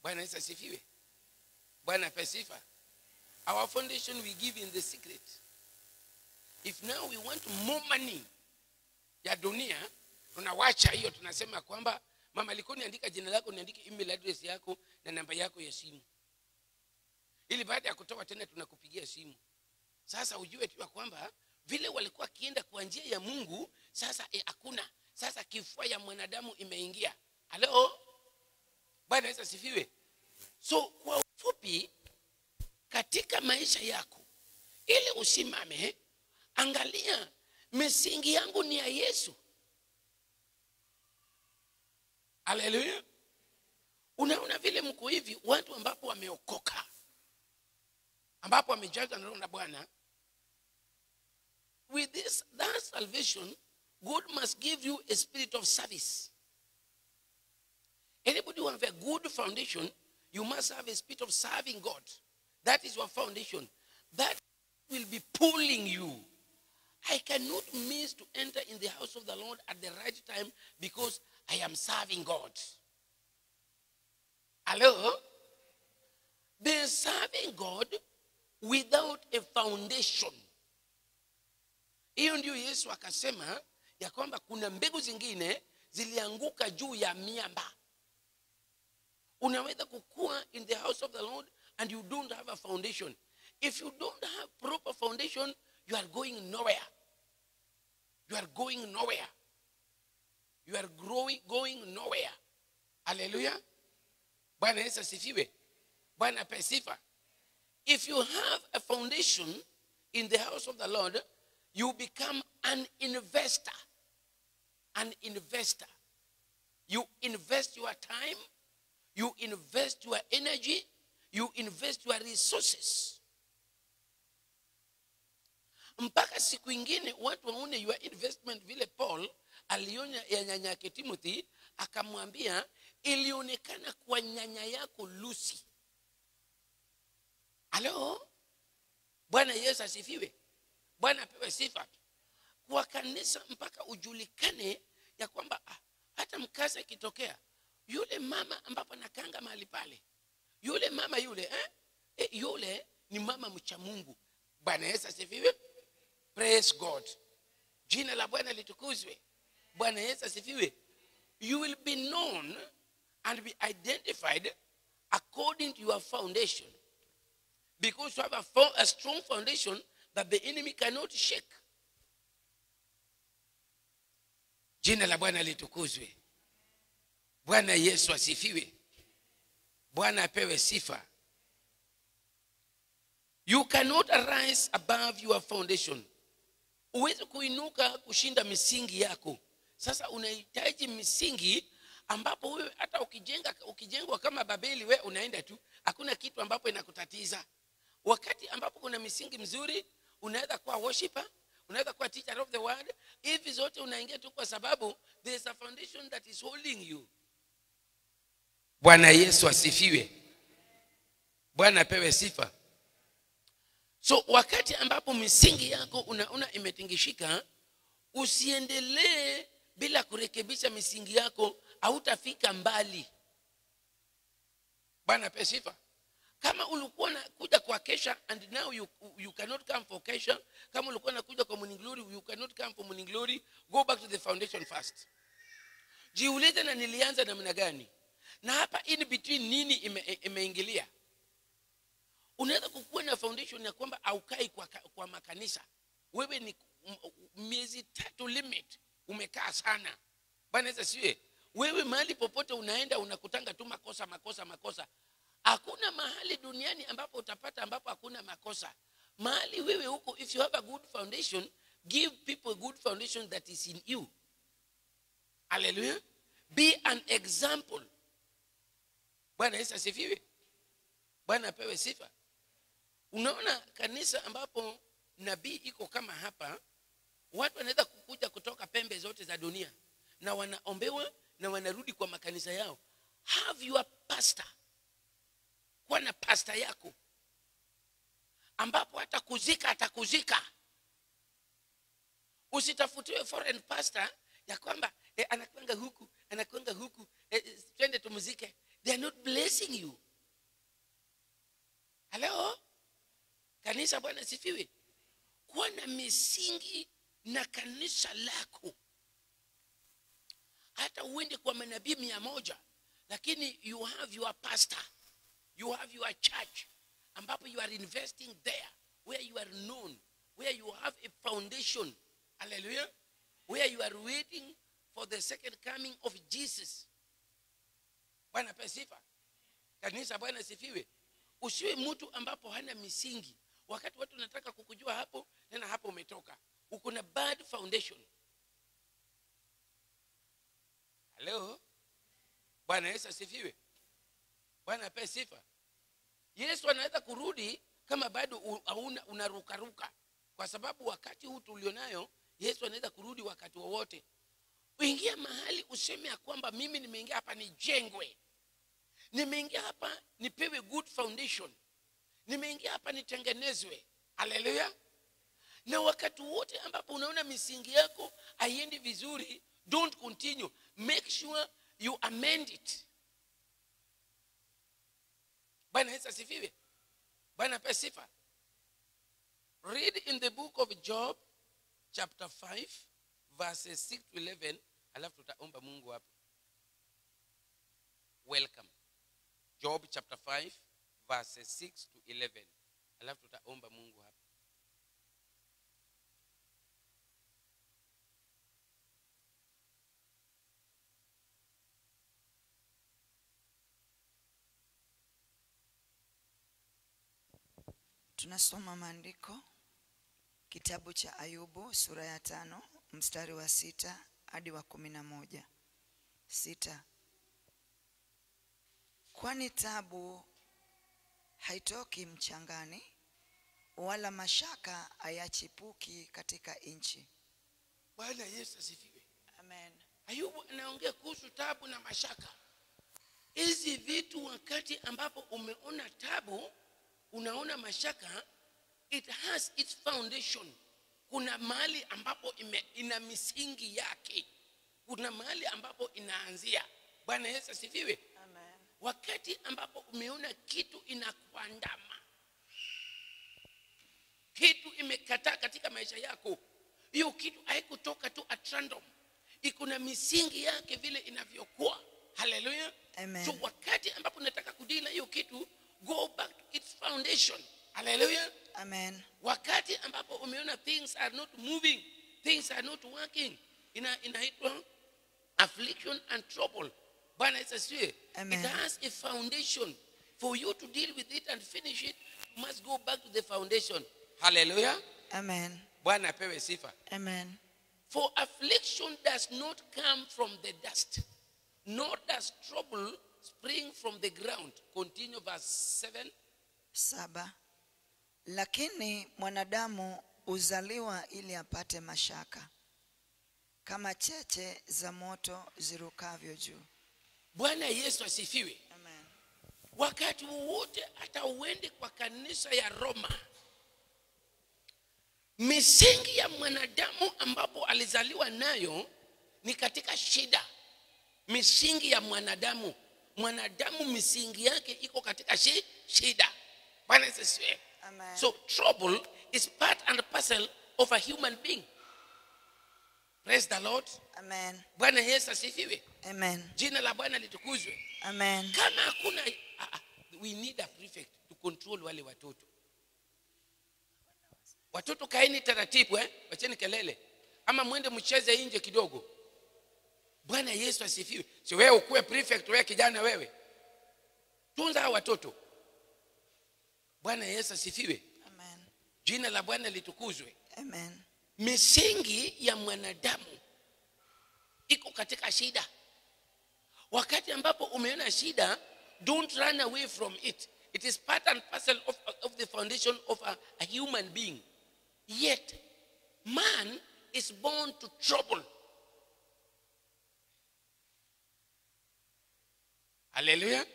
Bwana Yesu asifiwe. Bwana pesifa. Our foundation we give in the secret. If now we want more money ya dunia, tunawacha hiyo, tunasema kwamba mama Likoni andika jina lako, niandike email address yako na namba yako ya simu. Ili baada ya kutoa tena tunakupigia simu. Sasa ujue tu kwamba vile walikuwa kienda kwa njia ya Mungu, sasa hakuna. Sasa kifua ya mwanadamu imeingia. Hello? Bwana Yesu asifiwe. So kwa ufupi, katika maisha yako ili usimame, angalia misingi yangu ni ya Yesu. Haleluya. Unaona vile mko hivi watu ambapo wameokoka, ambapo wamejazwa na Roho wa Bwana, with that salvation, God must give you a spirit of service. Anybody who have a good foundation, you must have a spirit of serving God. That is your foundation. That will be pulling you. I cannot miss to enter in the house of the Lord at the right time because I am serving God. Hello? They are serving God without a foundation. Hiyo ndio Yesu akasema ya kwamba kuna mbegu zingine zilianguka juu ya miamba. Unaweza kukua in the house of the Lord and you don't have a foundation. If you don't have proper foundation, you are going nowhere. You are going nowhere. You are going nowhere. Hallelujah. Bwana Yesu asifiwe. Bwana apewe sifa. If you have a foundation in the house of the Lord, you become an investor. An investor. You invest your time, you invest your energy, you invest your resources. Mpaka siku ingine watu waone your investment, vile Paul alionya ya nyanya yake Timothy, akamwambia ilionekana kwa nyanya yako Lucy. Halo? Bwana Yesu asifiwe. Bwana apewe sifa. Kwa kanisa mpaka ujulikane ya kwamba hata mkasa ikitokea, yule mama ambapo nakanga mahali pale, yule mama yule ni mama mcha Mungu. Bwana Yesu asifiwe. Praise God. Jina la Bwana litukuzwe. Bwana Yesu asifiwe. You will be known and be identified according to your foundation. Because you have a strong foundation that the enemy cannot shake. Jina la Bwana litukuzwe. Bwana Yesu asifiwe. Bwana apewe sifa. You cannot rise above your foundation. Uweze kuinuka kushinda misingi yako. Sasa unahitaji misingi ambapo wewe hata ukijengwa kama Babeli, wewe unaenda tu, hakuna kitu ambapo inakutatiza. Wakati ambapo kuna misingi mzuri, unaweza kuwa worshiper, unaweza kuwa teacher of the word, hivi zote unaingia tu kwa sababu there is a foundation that is holding you. Bwana Yesu asifiwe. Bwana apewe sifa. So wakati ambapo misingi yako unaona imetingishika, usiendelee bila kurekebisha misingi yako, hautafika mbali. Bwana apewe sifa. Kama ulikuwa unakuja kwa kesha and now you cannot come for kesha, kama ulikuwa unakuja kwa morning glory, you cannot come for morning glory, go back to the foundation first. Jiulize na nilianza namna gani? Na hapa in between nini imeingilia? Unaweza kukuwa na foundation ya kwamba haukai kwa makanisa. Wewe ni miezi 3 limit umekaa sana. Bwana Yesu asifiwe. Wewe mahali popote unaenda unakutanga tu makosa. Hakuna mahali duniani ambapo utapata ambapo hakuna makosa. Mahali wewe huko, if you have a good foundation, give people a good foundation that is in you. Hallelujah. Be an example. Bwana Yesu asifiwe. Bwana apewe sifa. Unaona kanisa ambapo nabii iko kama hapa, watu wanaweza kukuja kutoka pembe zote za dunia na wanaombewa na wanarudi kwa makanisa yao. Have your pastor. Kuwa na pastor yako ambapo atakuzika. Usitafutiwe foreign pastor ya kwamba anakwenda huku twende tumuzike. They are not blessing you. Hello? Kanisa Bwana sifiwe. Kuwa na misingi na kanisa lako. Hata uende kwa manabii 100, lakini you have your pastor. You have your church ambapo you are investing there, where you are known, where you have a foundation. Hallelujah. Where you are waiting for the second coming of Jesus. Bwana apewe sifa. Kanisa, Bwana asifiwe. Usiwe mtu ambapo hana misingi. Wakati watu wanataka kukujua hapo, tena hapo umetoka. Uko na bad foundation. Hello? Bwana Yesu asifiwe. Bwana ape sifa. Yesu anaweza kurudi kama bado unarukaruka. Kwa sababu wakati huu tulionayo, Yesu anaweza kurudi wakati wowote. Uingia mahali useme ya kwamba mimi nimeingia hapa nijengwe. Nimeingia hapa nipewe good foundation. Nimeingia hapa nitengenezwe. Haleluya. Na wakati wote ambapo unaona misingi yako haiendi vizuri, don't continue. Make sure you amend it. Bwana Yesu asifiwe. Bwana ape sifa. Read in the book of Job chapter 5 verses 6 to 11. Alafu tutaomba Mungu hapo. Welcome. Job chapter 5 verses 6 to 11. Alafu tutaomba Mungu hapo. Tunasoma maandiko kitabu cha Ayubu sura ya 5 mstari wa 6 hadi wa 11. 6. Kwani tabu haitoki mchangani, wala mashaka hayachipuki katika nchi. Bwana Yesu asifiwe. Amen. Ayubu anaongea kuhusu tabu na mashaka. Hizi vitu wakati ambapo umeona tabu, unaona mashaka, it has its foundation. Kuna mahali ambapo ina misingi yake. Kuna mahali ambapo inaanzia. Bwana Yesu asifiwe. Amen. Wakati ambapo umeona kitu inakuandama, kitu imekataa katika maisha yako, hiyo kitu haikutoka tu at random. Iko na misingi yake vile inavyokuwa. Hallelujah. Amen. So wakati ambapo unataka kudila hiyo kitu, go back to its foundation. Hallelujah. Amen. Wakati ambapo umeona things are not moving, things are not working, inaitwa affliction and trouble. Bwana Yesu asifiwe. It has a foundation. For you to deal with it and finish it, you must go back to the foundation. Hallelujah. Amen. Bwana apewe sifa. Amen. For affliction does not come from the dust, nor does trouble spring from the ground. Continue verse 7. 7. Lakini mwanadamu uzaliwa ili apate mashaka, kama cheche za moto zirukavyo juu. Bwana Yesu asifiwe. Amen. Wakati wote hata uende kwa kanisa ya Roma, misingi ya mwanadamu ambapo alizaliwa nayo ni katika shida. Misingi ya mwanadamu misingi yake iko katika shida. Bwana Yesu asifiwe. Amen. So trouble is part and parcel of a human being. Praise the Lord. Amen. Bwana Yesu asifiwe. Amen. Jina la Bwana litukuzwe. Amen. Kama hakuna we need a prefect to control wale watoto. Watoto kaeni taratibu, wacheni kelele. Ama mwende mcheze nje kidogo. Bwana Yesu asifiwe. Si wewe ukuwe prefect, wewe kijana wewe. Tunza watoto. Bwana Yesu asifiwe. Amen. Jina la Bwana litukuzwe. Amen. Misingi ya mwanadamu iko katika shida. Wakati ambapo umeona shida, don't run away from it. It is part and parcel of the foundation of a human being. Yet, man is born to trouble. Hallelujah.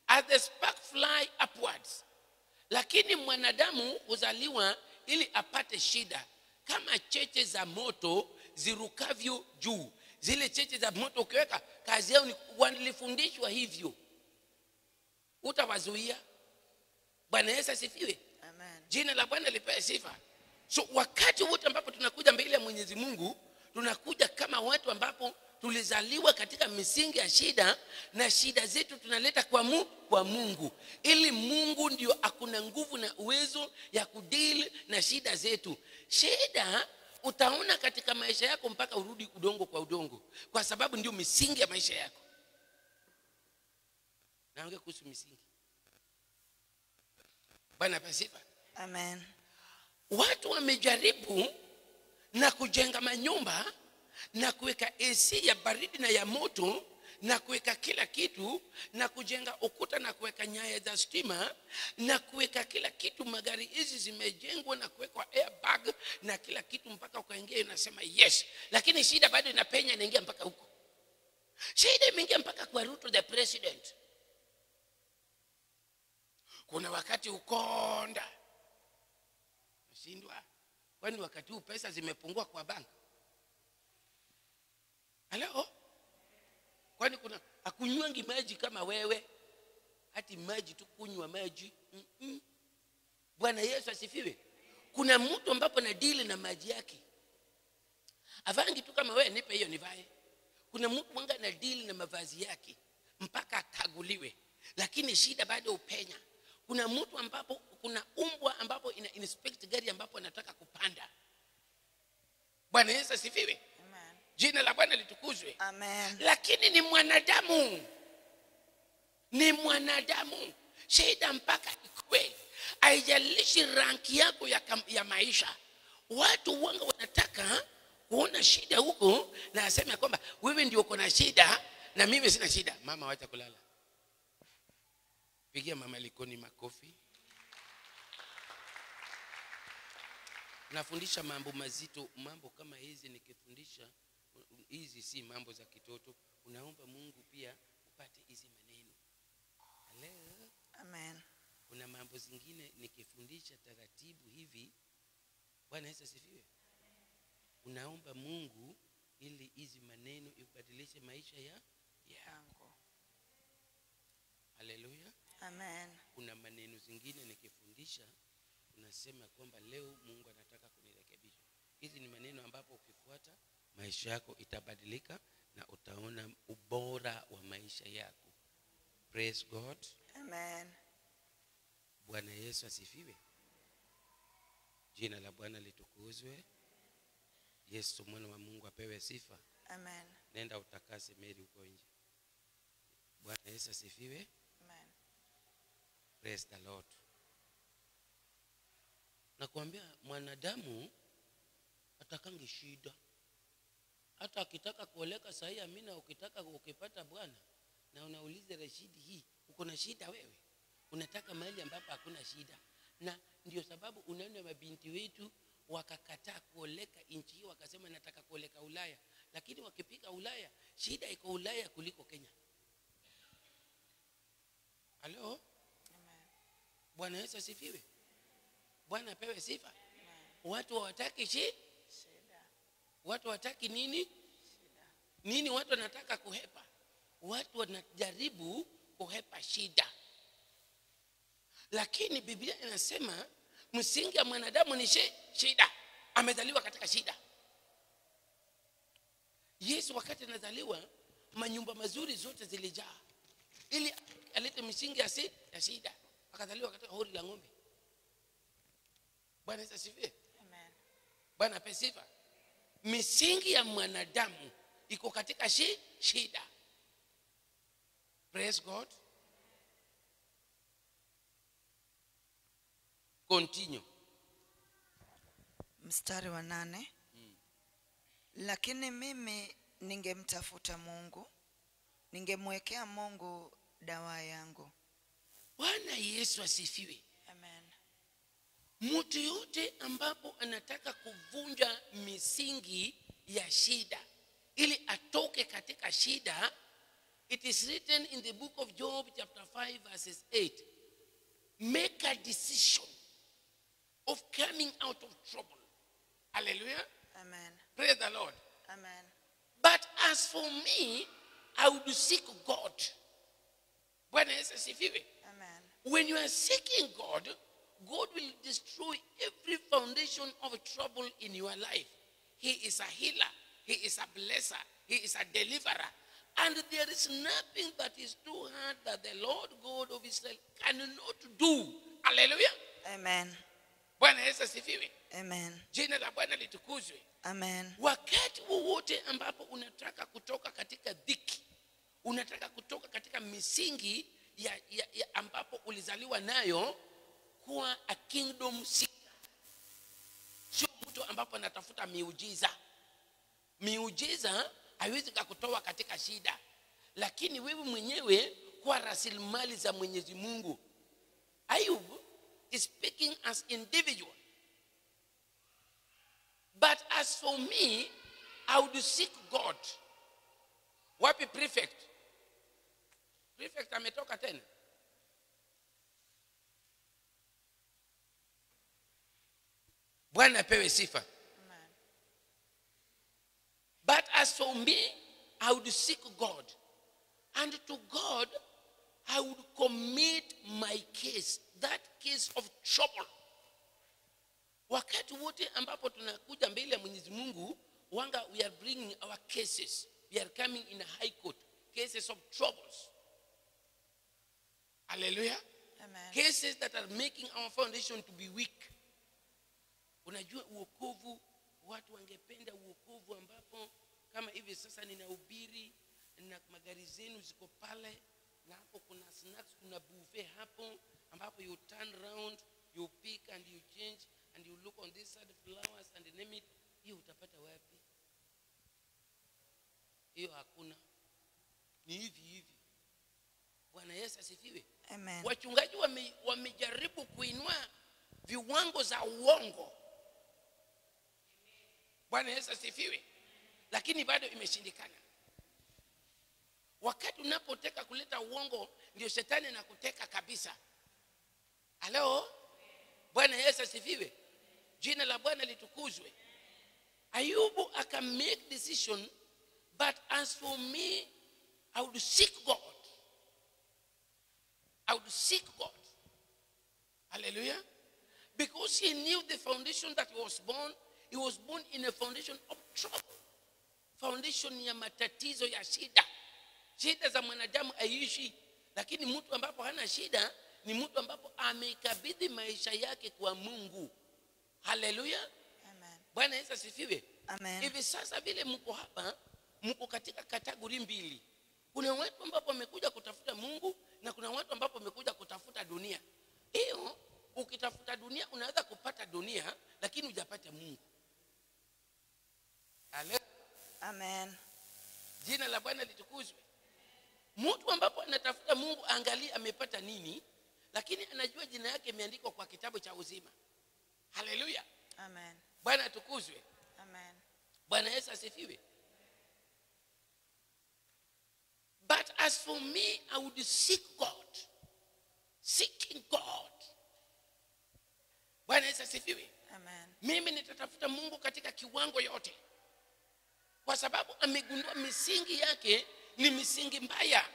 As the spark fly upwards. Lakini mwanadamu huzaliwa ili apate shida. Kama cheche za moto zirukavyo juu. Zile cheche za moto ukiweka, kazi yao ni walifundishwa hivyo. Utawazuia. Bwana Yesu asifiwe. Amen. Jina la Bwana lipewe sifa. So wakati wote ambapo tunakuja mbele ya Mwenyezi Mungu, tunakuja kama watu ambapo tulizaliwa katika misingi ya shida, na shida zetu tunaleta kwa Mungu. Ili Mungu ndio akuna nguvu na uwezo ya kudeal na shida zetu. Shida utaona katika maisha yako mpaka urudi udongo kwa udongo, kwa sababu ndio misingi ya maisha yako. naongea kuhusu misingi. Bwana pasifa. Amen. Watu wamejaribu na kujenga manyumba na kuweka AC ya baridi na ya moto na kuweka kila kitu na kujenga ukuta na kuweka nyaya za stima na kuweka kila kitu. Magari hizi zimejengwa na kuwekwa airbag na kila kitu mpaka ukaingia unasema yes. Lakini shida bado inapenya, inaingia mpaka huko. Shida imeingia mpaka kwa Ruto the president. Kuna wakati ukonda shindwa, kwani wakati huu pesa zimepungua kwa bank? Halo? Kwani kuna akunywangi maji kama wewe? Hati maji tu, kunywa maji. Bwana Yesu asifiwe. Kuna mtu ambapo na deal na maji yake, avangi tu kama wewe, nipe hiyo nivae. Kuna mtu mwanga na deal na mavazi yake mpaka akaguliwe, lakini shida bado upenya. Kuna mtu ambapo, kuna umbwa ambapo ina inspect gari ambapo anataka kupanda. Bwana Yesu asifiwe. Amen. Jina la Bwana litukuzwe. Amen. Lakini ni mwanadamu. Ni mwanadamu. Shida mpaka ikwe. Haijalishi ranki yako ya maisha. Watu wanga wanataka kuona shida huko na aseme kwamba wewe ndio uko na shida na mimi sina shida. Mama wacha kulala. Pigia mama Likoni makofi. Nafundisha mambo mazito, mambo kama hizi nikifundisha, hizi si mambo za kitoto. Unaomba Mungu pia upate hizi maneno. Hello? Amen. Kuna mambo zingine nikifundisha taratibu hivi. Bwana Yesu asifiwe. Unaomba Mungu ili hizi maneno ibadilishe maisha yako. Haleluya. Amen. Kuna maneno zingine nikifundisha unasema kwamba leo Mungu anataka kunirekebisha. Hizi ni maneno ambapo ukifuata maisha yako itabadilika na utaona ubora wa maisha yako. Praise God. Amen. Bwana Yesu asifiwe. Jina la Bwana litukuzwe. Yesu mwana wa Mungu apewe sifa. Amen. Nenda utakase Mary huko nje. Bwana Yesu asifiwe. Amen. Praise the Lord. Nakwambia mwanadamu atakangi shida. Hata akitaka kuoleka sahi amina, ukitaka ukipata bwana na unauliza Rashidi, hii uko na shida wewe? Unataka mahali ambapo hakuna shida. Na ndio sababu unaona mabinti wetu wakakataa kuoleka nchi hii, wakasema nataka kuoleka Ulaya. Lakini wakipika Ulaya, shida iko Ulaya kuliko Kenya. Halo? Amen. Bwana Yesu asifiwe. Bwana apewe sifa. Amen. Watu hawataki shida. Watu hawataki nini? Shida. Nini watu wanataka kuhepa? Watu wanajaribu kuhepa shida. Lakini Biblia inasema msingi wa mwanadamu ni shida. Amezaliwa katika shida. Yesu wakati anazaliwa, manyumba mazuri zote zilijaa. Ili alete msingi ya shida. Akazaliwa katika hori la ng'ombe. Bwana Yesu asifiwe. Amen. Bwana apewe sifa. Misingi ya mwanadamu iko katika shida. Praise God. Continue. Mstari wa 8. Lakini mimi ningemtafuta Mungu, ningemwekea Mungu dawa yangu. Bwana Yesu asifiwe. Amen. Mtu yote ambapo anataka kuvunja misingi ya shida ili atoke katika shida, it is written in the book of Job chapter 5 verses 8, make a decision of coming out of trouble. Hallelujah. Amen. Praise the Lord. Amen. But as for me, I would seek God. Bwana Yesu asifiwe. Amen. When you are seeking God, God will destroy every foundation of trouble in your life. He is a healer. He is a blesser. He is a deliverer. And there is nothing that is too hard that the Lord God of Israel cannot do. Hallelujah. Amen. Bwana Yesu asifiwe. Amen. Jina la Bwana litukuzwe. Amen. Wakati wowote ambapo unataka kutoka katika dhiki, unataka kutoka katika misingi ya ambapo ulizaliwa nayo kuwa a kingdom seeker. Sio mtu ambapo anatafuta miujiza. Miujiza haiwezi kukutoa katika shida, lakini wewe mwenyewe kuwa rasilimali za Mwenyezi Mungu. Ayub is speaking as individual. But as for me, I would seek God. Wapi prefect? Prefect ametoka tena. Bwana apewe sifa. But as for me, I would seek God. And to God, I would commit my case. That case of trouble. Wakati wote ambapo tunakuja mbele ya Mwenyezi Mungu, wanga we are bringing our cases. We are coming in a high court. Cases of troubles. Hallelujah. Amen. Cases that are making our foundation to be weak. Unajua uokovu, watu wangependa uokovu ambapo kama hivi sasa ninahubiri na magari zenu ziko pale na hapo kuna snacks, kuna buffet hapo ambapo you turn round, you pick and you change and you look on this side, flowers and name it. Hiyo utapata wapi? Hiyo hakuna. Ni hivi. Bwana Yesu asifiwe. Amen. Wachungaji wamejaribu kuinua viwango za uongo. Bwana Yesu asifiwe. Lakini bado imeshindikana. Wakati unapotaka kuleta uongo, ndio shetani anakuteka kabisa. Halo? Bwana Yesu asifiwe. Jina la Bwana litukuzwe. Ayubu aka make decision, but as for me, I would seek God. I would seek God. Hallelujah. Because he knew the foundation that he was born in a foundation of trouble. Foundation ya matatizo ya shida. Shida za mwanadamu aishi, lakini mtu ambapo hana shida ni mtu ambapo amekabidhi maisha yake kwa Mungu. Hallelujah. Amen. Bwana Yesu asifiwe. Amen. Hivi sasa vile mko hapa, mko katika kategori mbili. Kuna watu ambapo wamekuja kutafuta Mungu na kuna watu ambapo wamekuja kutafuta dunia. Hiyo ukitafuta dunia unaweza kupata dunia lakini hujapata Mungu. Amen. Jina la Bwana litukuzwe. Mtu ambapo anatafuta Mungu angalia amepata nini, lakini anajua jina yake imeandikwa kwa kitabu cha uzima. Haleluya. Amen. Bwana atukuzwe. Amen. Bwana Yesu asifiwe. But as for me, I would seek God. Seeking God. Bwana Yesu asifiwe. Amen. Mimi nitatafuta Mungu katika kiwango yote. Kwa sababu amegundua misingi yake ni misingi mbaya.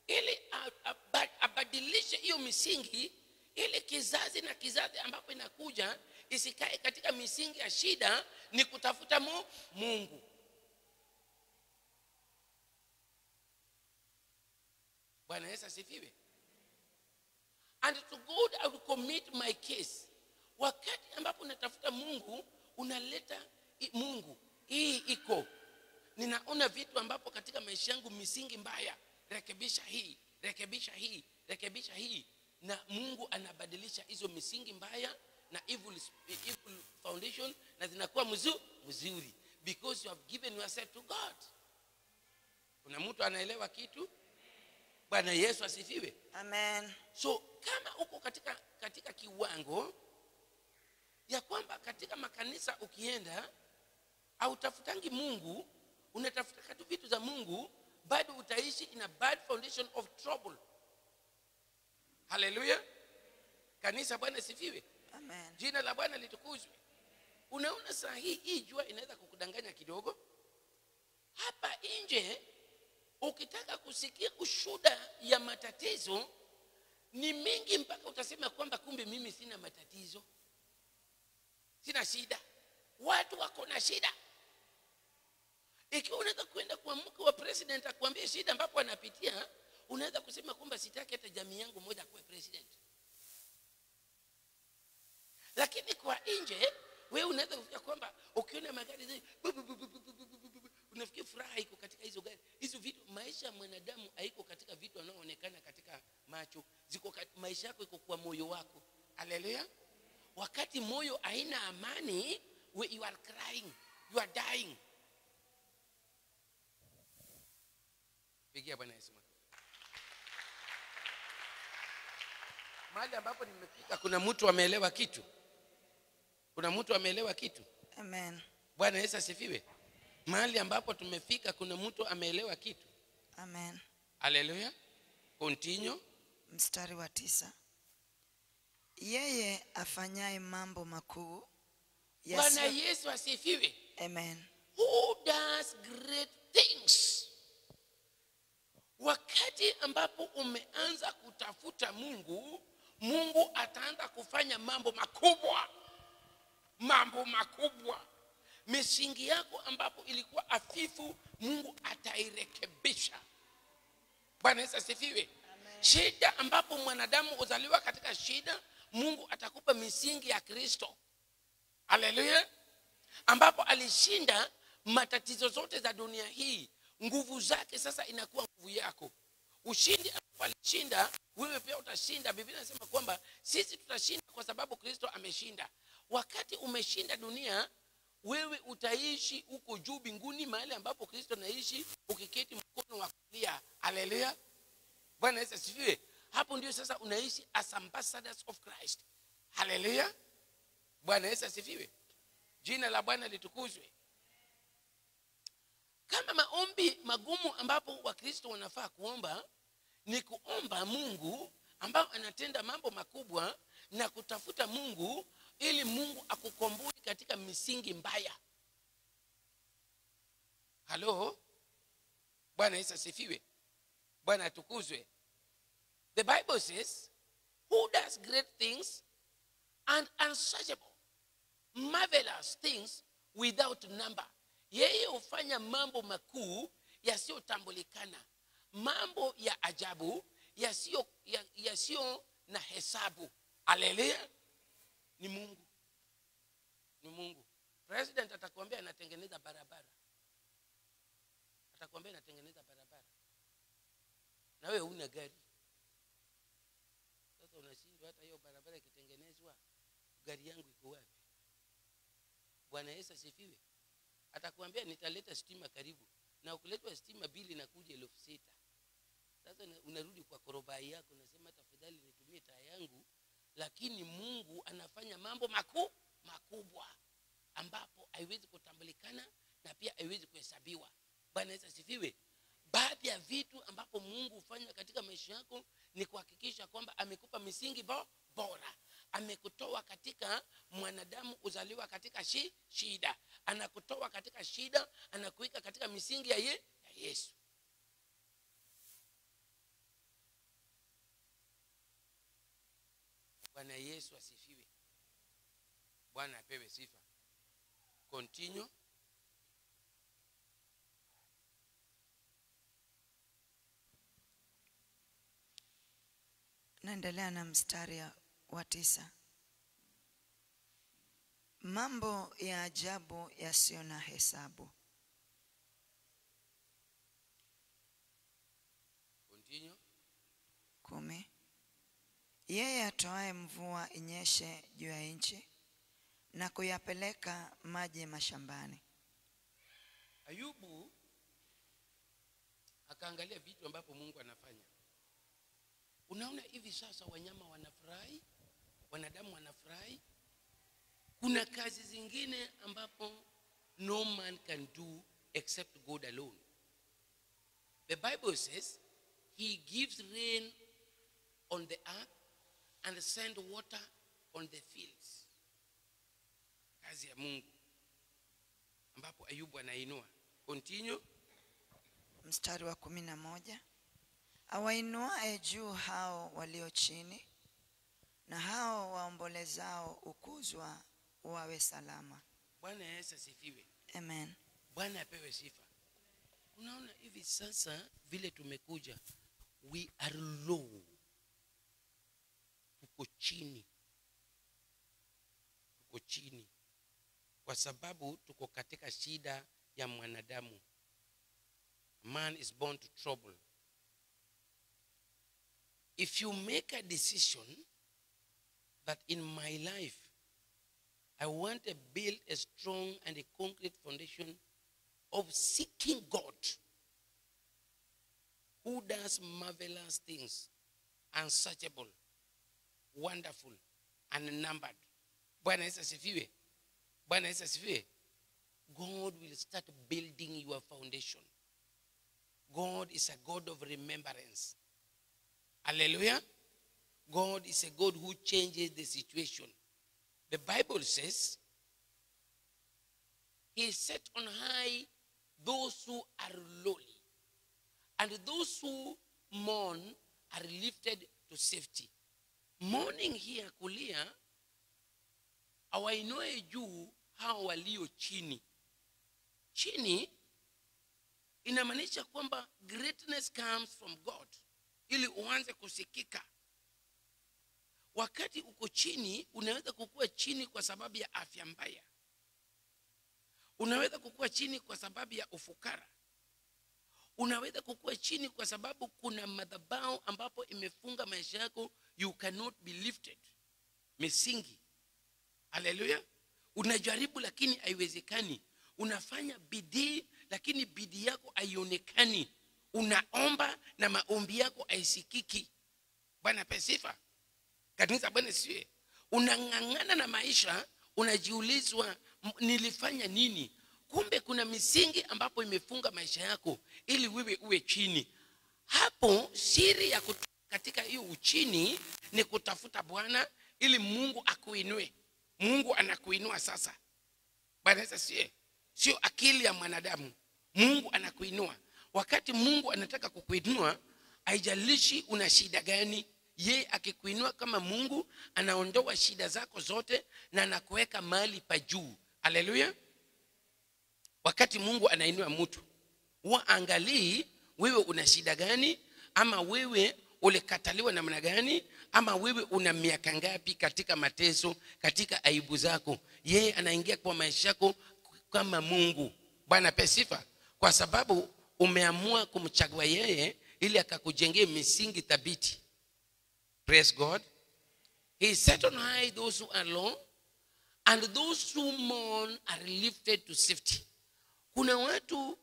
Ili abadilishe hiyo misingi, ili kizazi na kizazi ambapo inakuja isikae katika misingi ya shida, ni kutafuta Mungu. Bwana Yesu asifiwe. And to God I will commit my case. Wakati ambapo unatafuta Mungu, unaleta Mungu. Hii iko. Ninaona vitu ambapo katika maisha yangu misingi mbaya. Rekebisha hii, rekebisha hii, rekebisha hii. Na Mungu anabadilisha hizo misingi mbaya na evil foundation na zinakuwa mzuri. Because you have given yourself to God. Kuna mtu anaelewa kitu? Bwana Yesu asifiwe. Amen. So kama uko katika kiwango ya kwamba katika makanisa ukienda hautafutangi Mungu, unatafuta vitu za Mungu, bado utaishi in a bad foundation of trouble. Hallelujah. Kanisa Bwana asifiwe. Amen. Jina la Bwana litukuzwe. Unaona saa hii jua inaweza kukudanganya kidogo. Hapa nje ukitaka kusikia ushuhuda ya matatizo ni mingi mpaka utasema kwamba kumbe mimi sina matatizo. Sina shida. Watu wako na shida. Ikiwa unaweza kwenda kwa mke wa president akwambie shida ambapo anapitia, unaweza kusema kwamba sitaki hata jamii yangu moja kuwa president. Lakini kwa nje wewe unaweza kusema kwamba ukiona magari Unafikiri furaha iko katika hizo gari? Hizo vitu, maisha ya mwanadamu haiko katika vitu yanayoonekana katika macho. Maisha yako iko kwa moyo wako. Haleluya. Wakati moyo haina amani, you are crying, you are dying. Pigia Bwana Yesu. Mahali ambapo nimefika kuna mtu ameelewa kitu. Kuna mtu ameelewa kitu. Amen. Bwana Yesu asifiwe. Mahali ambapo tumefika kuna mtu ameelewa kitu. Amen. Haleluya. Continue. Mstari wa 9. Yeye afanyaye mambo makuu. Bwana Yesu asifiwe. Amen. Who does great things? Wakati ambapo umeanza kutafuta Mungu, Mungu ataanza kufanya mambo makubwa. Mambo makubwa. Misingi yako ambapo ilikuwa hafifu, Mungu atairekebisha. Bwana Yesu asifiwe. Shida ambapo mwanadamu uzaliwa katika shida, Mungu atakupa misingi ya Kristo. Haleluya. Ambapo alishinda matatizo zote za dunia hii, nguvu zake sasa inakuwa nguvu yako. Ushindi ambapo alishinda, wewe pia utashinda. Biblia inasema kwamba sisi tutashinda kwa sababu Kristo ameshinda. Wakati umeshinda dunia, wewe utaishi huko juu mbinguni, mahali ambapo Kristo anaishi, ukiketi mkono wa kulia. Haleluya. Bwana Yesu asifiwe. Hapo ndio sasa unaishi as ambassadors of Christ. Haleluya. Bwana Yesu asifiwe. Jina la Bwana litukuzwe. Kama maombi magumu ambapo Wakristo wanafaa kuomba ni kuomba Mungu ambao anatenda mambo makubwa, na kutafuta Mungu ili Mungu akukomboe katika misingi mbaya. Halo. Bwana Yesu asifiwe. Bwana atukuzwe. The Bible says, who does great things and unsearchable, marvelous things without number. Yeye hufanya mambo makuu yasiyotambulikana, mambo ya ajabu yasiyo na hesabu. Haleluya. Ni Mungu. Ni Mungu. President atakwambia anatengeneza barabara. Atakwambia anatengeneza barabara. Na wewe huna gari. Sasa unashindwa hata hiyo barabara ikitengenezwa, gari yangu iko wapi? Bwana Yesu asifiwe. Atakwambia nitaleta stima karibu. Na ukiletwa stima bili inakuja 6,000. Sasa unarudi kwa korobai yako, unasema tafadhali nitumie taa yangu. Lakini Mungu anafanya mambo makubwa ambapo haiwezi kutambulikana na pia haiwezi kuhesabiwa. Bwana Yesu asifiwe. Baadhi ya vitu ambapo Mungu hufanya katika maisha yako ni kuhakikisha kwamba amekupa misingi bora. Amekutoa katika mwanadamu uzaliwa katika shida. Anakutoa katika shida, anakuweka katika misingi ya Yesu. Bwana Yesu asifiwe. Bwana apewe sifa. Continue. Naendelea na mstari wa 9. Mambo ya ajabu yasiyo na hesabu. Continue. 10. Yeye atoaye mvua inyeshe juu ya nchi na kuyapeleka maji mashambani. Ayubu akaangalia vitu ambapo Mungu anafanya. Unaona hivi sasa wanyama wanafurahi, wanadamu wanafurahi. Kuna kazi zingine ambapo no man can do except God alone. The Bible says he gives rain on the earth and send water on the fields. Kazi ya Mungu ambapo Ayubu anainua. Continue. Mstari wa 11. Awainuae juu hao walio chini, na hao waombolezao ukuzwa wawe salama. Bwana Yesu asifiwe. Amen. Bwana apewe sifa. Unaona hivi sasa vile tumekuja, we are low. Tuko chini. Tuko chini. Kwa sababu tuko katika shida ya mwanadamu. Man is born to trouble. If you make a decision that in my life, I want to build a strong and a concrete foundation of seeking God, who does marvelous things, unsearchable, wonderful, unnumbered. Bwana Yesu asifiwe. Bwana Yesu asifiwe. God will start building your foundation. God is a God of remembrance. Hallelujah. God is a God who changes the situation. The Bible says, he set on high those who are lowly, and those who mourn are lifted to safety. Mourning here kulia, hawainue juu hao walio chini. Chini inamaanisha kwamba greatness comes from God, ili uanze kusikika. Wakati uko chini, unaweza kukua chini kwa sababu ya afya mbaya. Unaweza kukua chini kwa sababu ya ufukara. Unaweza kukua chini kwa sababu kuna madhabahu ambapo imefunga maisha yako, you cannot be lifted. Misingi. Haleluya. Unajaribu lakini haiwezekani. Unafanya bidii lakini bidii yako haionekani. Unaomba na maombi yako haisikiki. Bwana pesifa. Kanisa Bwana siwe. Unang'ang'ana na maisha, unajiulizwa nilifanya nini? Kumbe kuna misingi ambapo imefunga maisha yako ili wewe uwe chini. Hapo siri ya katika hiyo uchini ni kutafuta Bwana ili Mungu akuinue. Mungu anakuinua sasa. Bwana siwe. Sio akili ya mwanadamu. Mungu anakuinua. Wakati Mungu anataka kukuinua, haijalishi una shida gani. Yeye akikuinua kama Mungu, anaondoa shida zako zote na anakuweka mahali pa juu. Haleluya. Wakati Mungu anainua mtu, waangalii wewe una shida gani, ama wewe ulikataliwa namna gani, ama wewe una miaka ngapi katika mateso, katika aibu zako. Yeye anaingia kwa maisha yako kama Mungu. Bwana pesifa. Kwa sababu umeamua kumchagua yeye ili akakujengee misingi thabiti. Praise God. He set on high those who are low, and those who mourn are lifted to safety. Kuna watu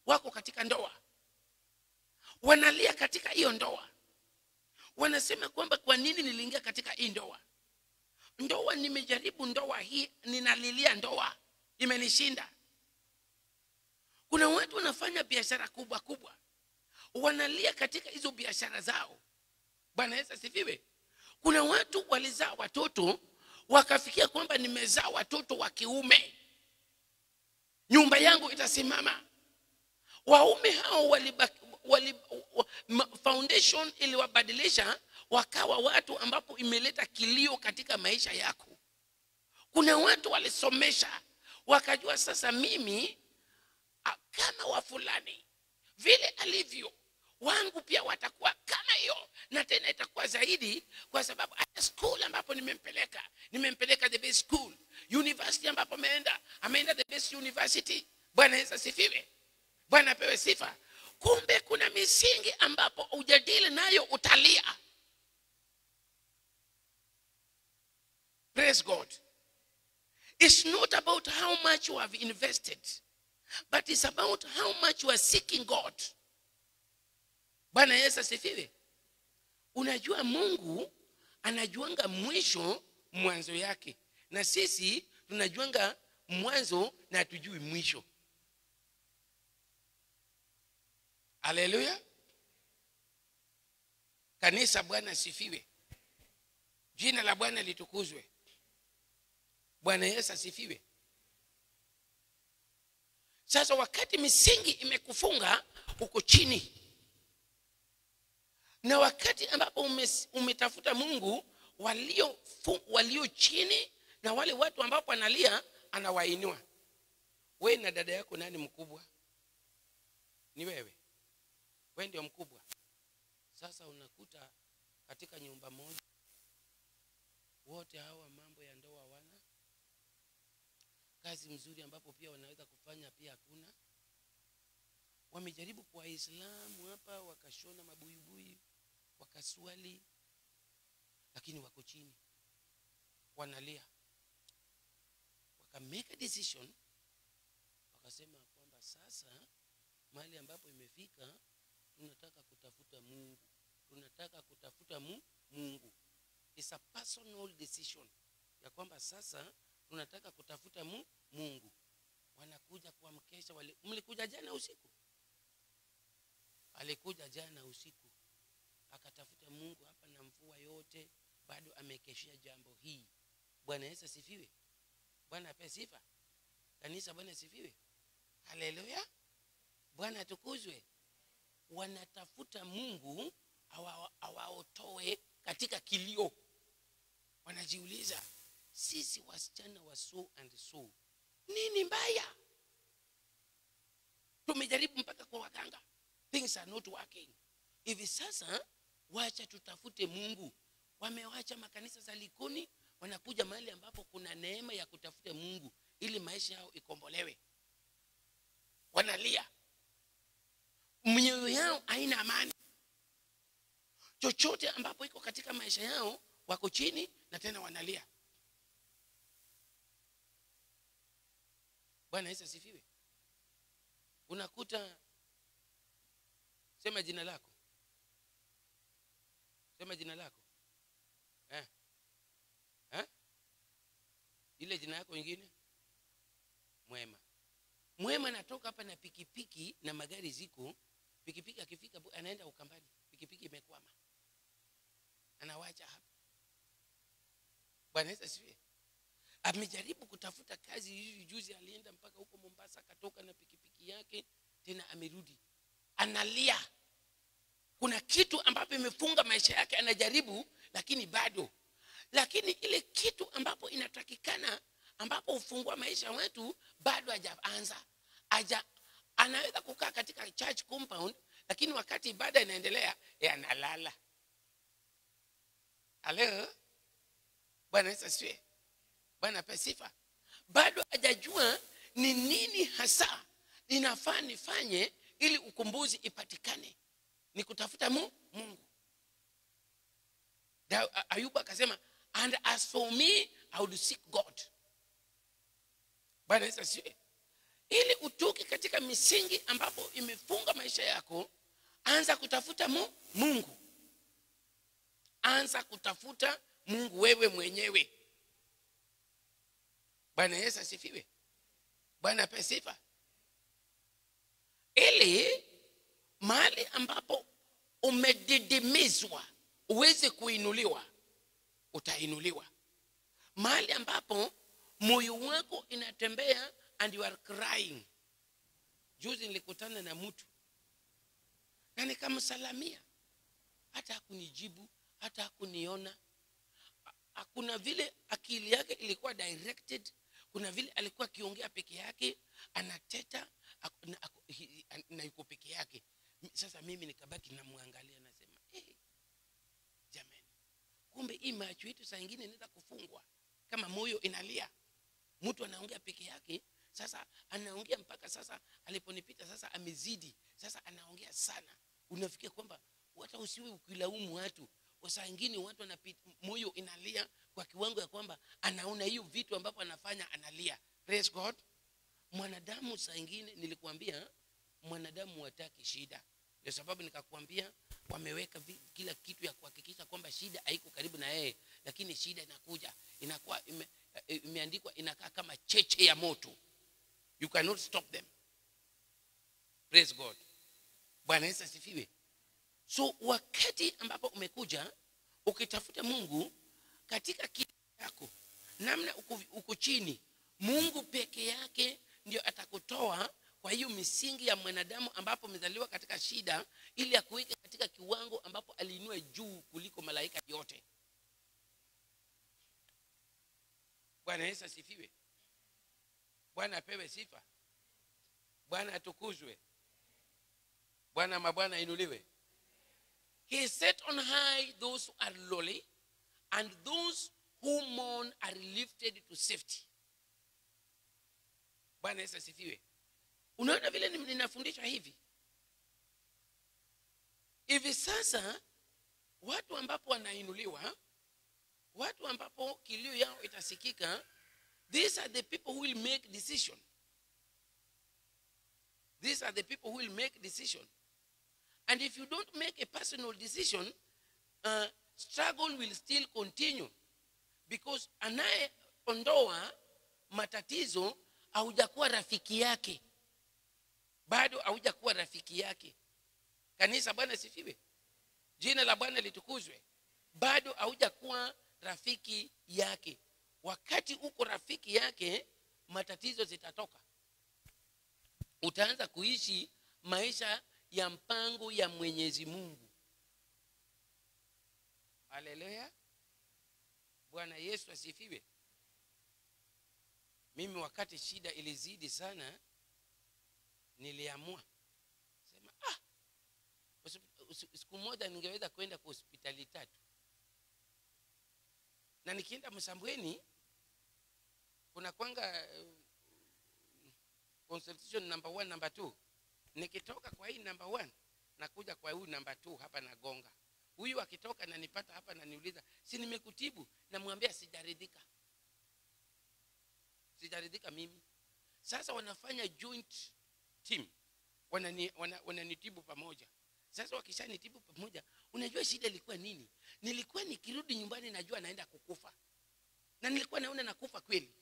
wako katika ndoa, wanalia katika hiyo ndoa. Wanasema kwamba kwa nini niliingia katika hii ndoa? Ndoa nimejaribu ndoa hii, ninalilia ndoa, imenishinda. Kuna watu wanafanya biashara kubwa kubwa, wanalia katika hizo biashara zao. Bwana Yesu asifiwe. Kuna watu walizaa watoto, wakafikia kwamba nimezaa watoto wa kiume, nyumba yangu itasimama. Waume hao foundation iliwabadilisha wakawa watu ambapo imeleta kilio katika maisha yako. Kuna watu walisomesha, wakajua sasa mimi kama wa fulani vile alivyo, wangu pia watakuwa kama hiyo, na tena itakuwa zaidi, kwa sababu hata school ambapo nimempeleka the best school, university ambapo ameenda the best university. Bwana Yesu asifiwe. Bwana apewe sifa. Kumbe kuna misingi ambapo ujadili nayo utalia. Praise God. It's not about how much you have invested, but it's about how much you are seeking God. Bwana Yesu asifiwe. Unajua Mungu anajuanga mwisho mwanzo yake, na sisi tunajuanga mwanzo na hatujui mwisho. Haleluya. Kanisa Bwana asifiwe. Jina la Bwana litukuzwe. Bwana Yesu asifiwe. Sasa wakati misingi imekufunga uko chini, na wakati ambapo umetafuta Mungu, walio chini na wale watu ambapo analia anawainua. Wewe na dada yako nani mkubwa? Ni wewe. Wewe ndio mkubwa. Sasa unakuta katika nyumba moja wote hawa mambo ya ndoa wana kazi mzuri ambapo pia wanaweza kufanya pia hakuna. wamejaribu kwa Waislamu hapa, wakashona mabuibui, wakaswali, lakini wako chini wanalia. Wakamake a decision, wakasema kwamba sasa mahali ambapo imefika, tunataka kutafuta Mungu. Tunataka kutafuta Mungu. It's a personal decision ya kwamba sasa tunataka kutafuta Mungu. Wanakuja kwa mkesha. Mlikuja jana usiku? Alikuja jana usiku, akatafuta Mungu hapa na mvua yote, bado amekeshia jambo hii. Bwana Yesu asifiwe. Bwana ape sifa. Kanisa, Bwana asifiwe. Haleluya. Bwana atukuzwe. Wanatafuta Mungu awaotoe katika kilio. Wanajiuliza, sisi wasichana wa so and so, nini mbaya? Tumejaribu mpaka kwa waganga, things are not working. Hivi sasa wacha tutafute Mungu. Wamewacha makanisa za Likoni, wanakuja mahali ambapo kuna neema ya kutafuta Mungu ili maisha yao ikombolewe. Wanalia, mioyo yao haina amani. Chochote ambapo iko katika maisha yao wako chini na tena wanalia. Bwana Yesu asifiwe. Unakuta, sema jina lako. Sema jina lako. Ile jina yako nyingine? Mwema. Mwema anatoka hapa na pikipiki na magari ziko. Pikipiki akifika anaenda Ukambani, pikipiki imekwama, anawacha hapa. Bwana Yesu asifiwe. Amejaribu kutafuta kazi hivi juzi, alienda mpaka huko Mombasa, akatoka na pikipiki yake, tena amerudi. Analia. Kuna kitu ambapo imefunga maisha yake, anajaribu lakini bado. Lakini ile kitu ambapo inatakikana, ambapo ufungua maisha wetu, bado hajaanza. Anaweza kukaa katika church compound, lakini wakati ibada inaendelea, analala. Halo. Bwana Yesu asifiwe. Bwana ape sifa. Bado hajajua ni nini hasa ninafaa nifanye ili ukombozi ipatikane. Ni kutafuta Mungu. Ayubu akasema, and as for me, I would seek God. Bwana Yesu asifiwe. Ili utoke katika misingi ambapo imefunga maisha yako, anza kutafuta Mungu. Anza kutafuta Mungu wewe mwenyewe. Bwana Yesu asifiwe. Bwana ape sifa. Ili mahali ambapo umedidimizwa uweze kuinuliwa, utainuliwa. Mahali ambapo moyo wako inatembea and you are crying. Juzi nilikutana na mtu na nikamsalamia, hata hakunijibu, hata hakuniona. Kuna vile akili yake ilikuwa directed, kuna vile alikuwa akiongea peke yake, anateta na yuko peke yake. Sasa mimi nikabaki namwangalia, nasema jamani, kumbe hii macho yetu saa nyingine inaweza kufungwa kama moyo inalia. Mtu anaongea peke yake, sasa anaongea mpaka sasa aliponipita sasa amezidi, sasa anaongea sana. Unafikia kwamba hata usiwe ukilaumu watu. Saa nyingine watu wanapita, moyo inalia kwa kiwango ya kwamba anaona hiyo vitu ambapo anafanya analia. Praise God. Mwanadamu saa nyingine, nilikuambia mwanadamu hataki shida. Ndio sababu nikakwambia wameweka kila kitu ya kuhakikisha kwamba shida haiko karibu na yeye, lakini shida inakuja, inakuwa imeandikwa, inakaa kama cheche ya moto. You cannot stop them. Praise God. Bwana Yesu asifiwe. So wakati ambapo umekuja ukitafuta Mungu katika kitu yako, namna uko chini, Mungu peke yake ndio atakutoa kwa hiyo misingi ya mwanadamu ambapo umezaliwa katika shida, ili akuweke katika kiwango ambapo aliinua juu kuliko malaika yote. Bwana Yesu asifiwe. Bwana apewe sifa. Bwana atukuzwe. Bwana mabwana inuliwe. He set on high those who are lowly, and those who mourn are lifted to safety. Bwana Yesu asifiwe. Unaona vile ninafundisha hivi, Sasa watu ambapo wanainuliwa, watu ambapo kilio yao itasikika, these are the people who will make decision. These are the people who will make decision. And if you don't make a personal decision, struggle will still continue. Because anayeondoa matatizo haujakuwa rafiki yake. Bado haujakuwa rafiki yake. Kanisa, Bwana sifiwe. Jina la Bwana litukuzwe. Bado haujakuwa rafiki yake. Wakati uko rafiki yake, matatizo zitatoka. Utaanza kuishi maisha ya mpango ya Mwenyezi Mungu. Haleluya. Bwana Yesu asifiwe. Mimi wakati shida ilizidi sana, niliamua sema siku moja ningeweza kwenda kwa hospitali 3. Na nikienda Msambweni kuna kwanga consultation number 1, number 2. Nikitoka kwa hii number 1 nakuja kwa huyu number 2 hapa nagonga. Huyu akitoka na nipata hapa na niuliza, "Si nimekutibu?" Namwambia sijaridhika. Sijaridhika mimi. Sasa wanafanya joint team. Wananitibu pamoja. Sasa wakishanitibu pamoja, unajua shida ilikuwa nini? Nilikuwa nikirudi nyumbani najua naenda kukufa. Na nilikuwa naona nakufa kweli.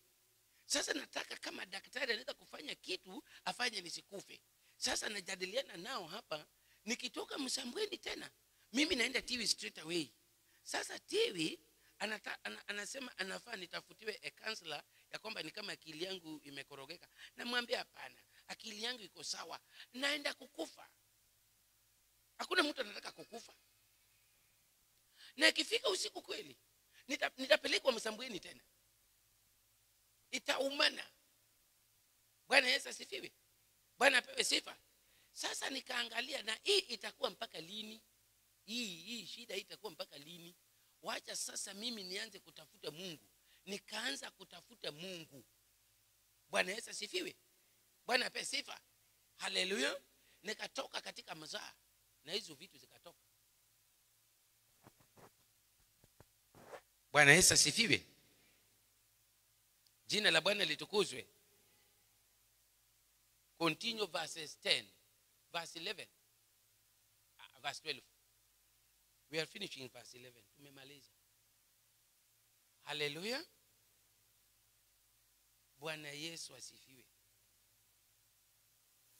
Sasa nataka kama daktari anaweza kufanya kitu, afanye nisikufe. Sasa najadiliana nao hapa, nikitoka Msambweni tena, mimi naenda Tiwi straight away. Sasa Tiwi anasema anafaa nitafutiwe a counselor ya kwamba ni kama akili yangu imekorogeka. Namwambia hapana, akili yangu iko sawa. Naenda kukufa. Hakuna mtu anataka kukufa. Na ikifika usiku kweli, nitapelekwa Msambweni tena. Itaumana. Bwana Yesu asifiwe. Bwana apewe sifa. Sasa nikaangalia, na hii itakuwa mpaka lini? Hii shida hii itakuwa mpaka lini? Wacha sasa mimi nianze kutafuta Mungu. Nikaanza kutafuta Mungu. Bwana Yesu asifiwe. Bwana apewe sifa. Haleluya. Nikatoka katika mzaa na hizo vitu zikatoka. Bwana Yesu asifiwe. Jina la Bwana litukuzwe. Continue verses 10, verse 11, verse 12. We are finishing verse 11. Tumemaliza. Haleluya. Bwana Yesu asifiwe.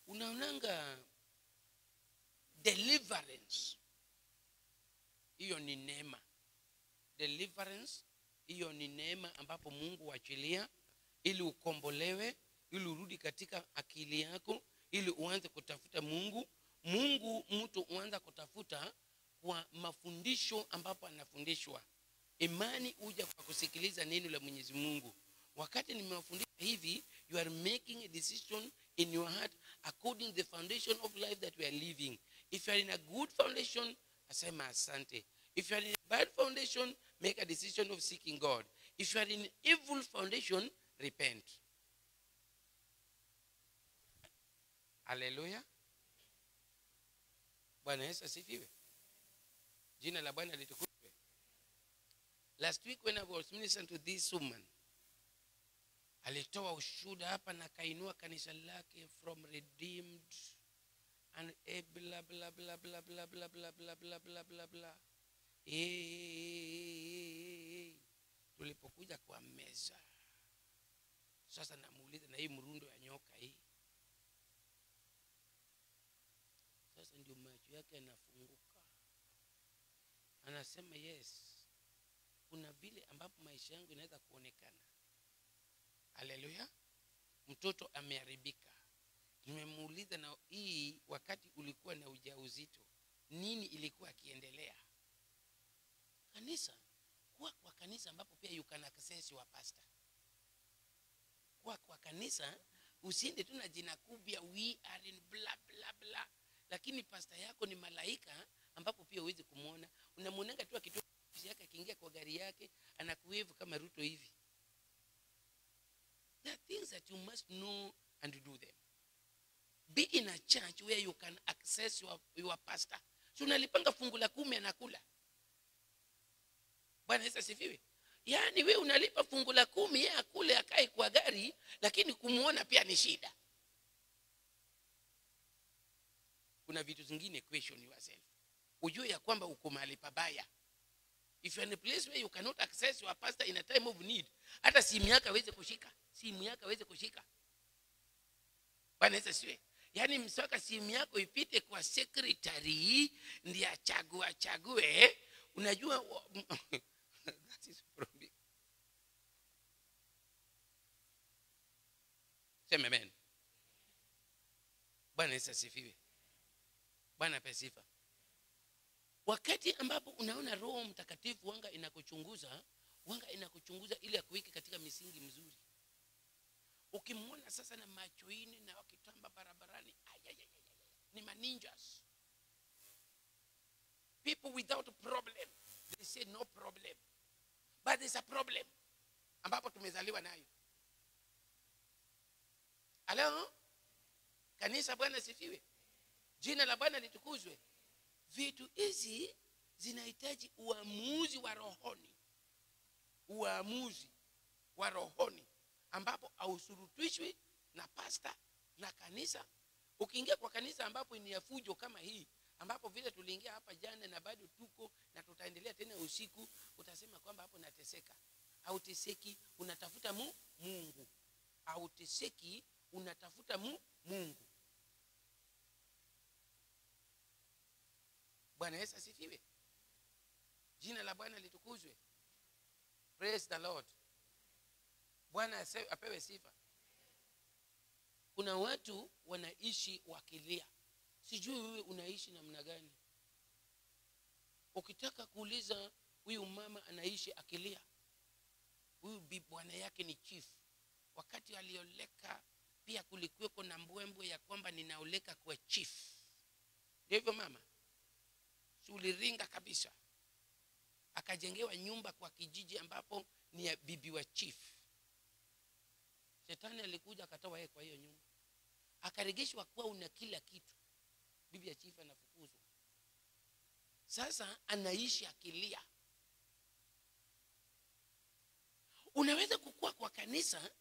Unaonanga deliverance, hiyo ni neema. Deliverance, hiyo ni neema ambapo Mungu huachilia ili ukombolewe, ili urudi katika akili yako, ili uanze kutafuta Mungu. Mungu mtu uanza kutafuta kwa mafundisho ambapo anafundishwa. Imani huja kwa kusikiliza neno la Mwenyezi Mungu. Wakati nimewafundisha hivi, you are making a decision in your heart according to the foundation of life that we are living. If you are in a good foundation, asema asante. If you are in a bad foundation, make a decision of seeking God. If you are in evil foundation, repent. Hallelujah. Bwana Yesu asifiwe. Jina la Bwana litukuzwe. Last week when I was ministering to this woman, alitoa ushuhuda hapa na kainua kanisa lake from redeemed and blah blah blah blah blah blah blah blah blah blah blah blah. Tulipokuja kwa meza, sasa namuuliza, na hii mrundo ya nyoka hii, sasa ndio macho yake yanafunguka. Anasema yes, kuna vile ambapo maisha yangu inaweza kuonekana. Haleluya. Mtoto ameharibika. Nimemuuliza, na hii wakati ulikuwa na ujauzito, nini ilikuwa akiendelea? Kanisa, kwa kanisa ambapo pia you can access your pastor. Kwa kanisa usiende tu na jina kubwa we are in bla bla bla, lakini pastor yako ni malaika ambapo pia huwezi kumuona. Unamuonanga tu akitoka ofisi yake akiingia kwa gari yake anakuwevu kama Ruto hivi. There are things that you must know and do them. Be in a church where you can access your pastor. Si unalipanga fungu la 10 anakula. Bwana Yesu asifiwe. Yaani wewe unalipa fungu la 10 yeye akule akae kwa gari, lakini kumuona pia ni shida. Kuna vitu zingine, question yourself. Ujue ya kwamba uko mahali pabaya. If you are in a place where you cannot access your pastor in a time of need, hata simu yako hawezi kushika. Simu yako hawezi kushika. Bwana Yesu asifiwe. Yaani msaka simu yako ipite kwa secretary ndiye achague. Unajua that is problem. Sema amen. Bwana Yesu asifiwe. Bwana ape sifa. Wakati ambapo unaona Roho Mtakatifu wanga inakuchunguza ili akuweke katika misingi mzuri. Ukimwona sasa na macho ine na wakitamba barabarani, ni ninjas. People without problem, they say no problem. But there's a problem ambapo tumezaliwa nayo. Hello? Kanisa, Bwana sifiwe. Jina la Bwana litukuzwe. Vitu hizi zinahitaji uamuzi wa rohoni. Uamuzi wa rohoni ambapo hausurutishwi na pasta na kanisa. Ukiingia kwa kanisa ambapo ni ya fujo kama hii, ambapo vile tuliingia hapa jana na bado tuko na tutaendelea tena usiku, utasema kwamba hapo nateseka. Hauteseki, unatafuta Mungu. Hauteseki, unatafuta Mungu. Bwana Yesu asifiwe. Jina la Bwana litukuzwe. Praise the Lord. Bwana apewe sifa. Kuna watu wanaishi wakilia. Sijui wewe unaishi namna gani. Ukitaka kuuliza huyu mama anaishi akilia. Huyu bwana yake ni chief. Wakati alioleka pia kulikuweko na mbwembwe ya kwamba ninaoleka kwa chief. Ndivyo mama. Uliringa kabisa. Akajengewa nyumba kwa kijiji ambapo ni ya bibi wa chief. Shetani alikuja akatoa yeye kwa hiyo nyumba. Akaregeshwa kwa una kila kitu. Bibi ya chief anafukuzwa. Sasa anaishi akilia. Unaweza kukua kwa kanisa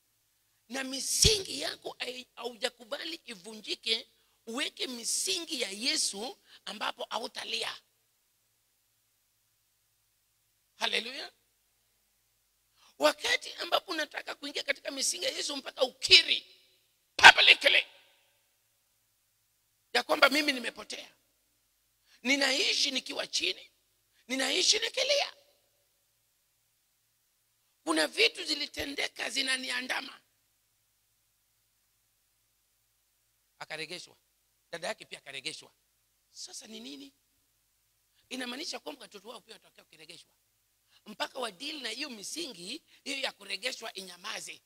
na misingi yako haujakubali ivunjike, uweke misingi ya Yesu ambapo hautalia. Haleluya. Wakati ambapo unataka kuingia katika misingi ya Yesu mpaka ukiri publicly ya kwamba mimi nimepotea. Ninaishi nikiwa chini. Ninaishi nikilia. Kuna vitu zilitendeka zinaniandama. Akaregeshwa. Dada yake pia akaregeshwa. Sasa ni nini? Inamaanisha kwamba watoto wao pia watakao kuregeshwa. Mpaka wa deal na hiyo misingi hiyo ya kuregeshwa inyamaze.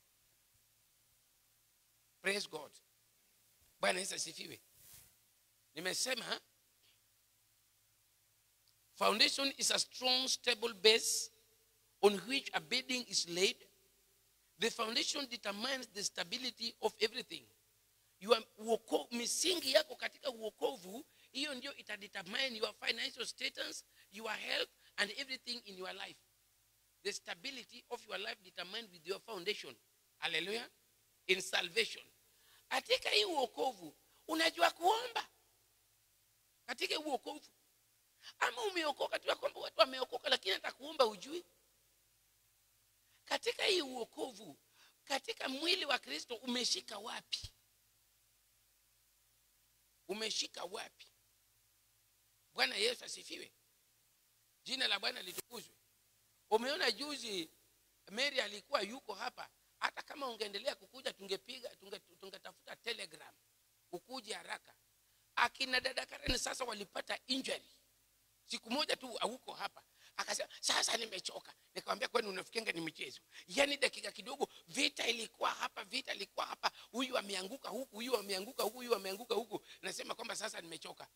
Praise God. Bwana Yesu asifiwe. Nimesema foundation is a strong stable base on which a building is laid. The foundation determines the stability of everything. Misingi yako katika uokovu, hiyo ndio itadetermine your financial status, your health and everything in your life. The stability of your life determined with your foundation. Hallelujah. In salvation. Katika hii uokovu, unajua kuomba. Katika hii uokovu. Ama umeokoka tu kwamba watu wameokoka lakini hata kuomba hujui. Katika hii uokovu, katika mwili wa Kristo umeshika wapi? Umeshika wapi? Bwana Yesu asifiwe. Jina la Bwana litukuzwe. Umeona juzi Mary alikuwa yuko hapa. Hata kama ungeendelea kukuja tungetafuta telegram ukuje haraka. Akina dada Karen sasa walipata injury. Siku moja tu hauko hapa. Akasema sasa nimechoka. Nikamwambia kwani unafikiria ni michezo? Yaani dakika kidogo vita ilikuwa hapa. Huyu ameanguka huku, huyu ameanguka huku, huyu ameanguka huku. Nasema kwamba sasa nimechoka.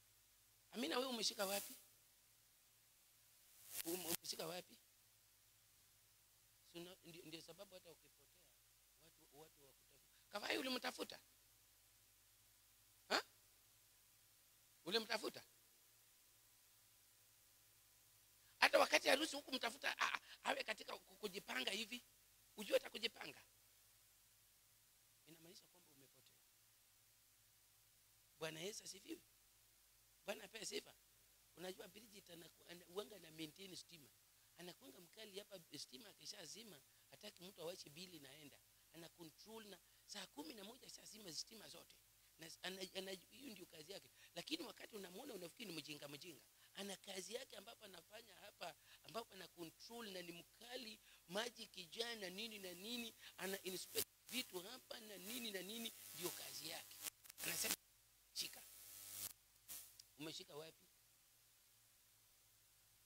Amina, wewe umeshika wapi? Umeshika wapi? Ndio sababu hata ukipotea watu wakutafuta. Kavai ulimtafuta? Ha? Ulimtafuta? wakati harusi huku mtafuta awe katika kujipanga hivi, ujue atakujipanga, inamaanisha kwamba umepotea. Bwana Yesu asifiwe. Bwana apewe sifa. Unajua Bridget anakuanga na maintain stima. Anakuanga mkali hapa, stima akishazima hataki mtu awache bili naenda. Ana control, na saa 11 saa zima stima zote. Na hiyo ndio kazi yake. Lakini wakati unamwona unafikiri ni mjinga. Ana kazi yake ambapo anafanya hapa, ambapo ana control na ni mkali, maji kijana nini na nini, ana inspect vitu hapa na nini ndio kazi yake. Anasema shika. Umeshika wapi?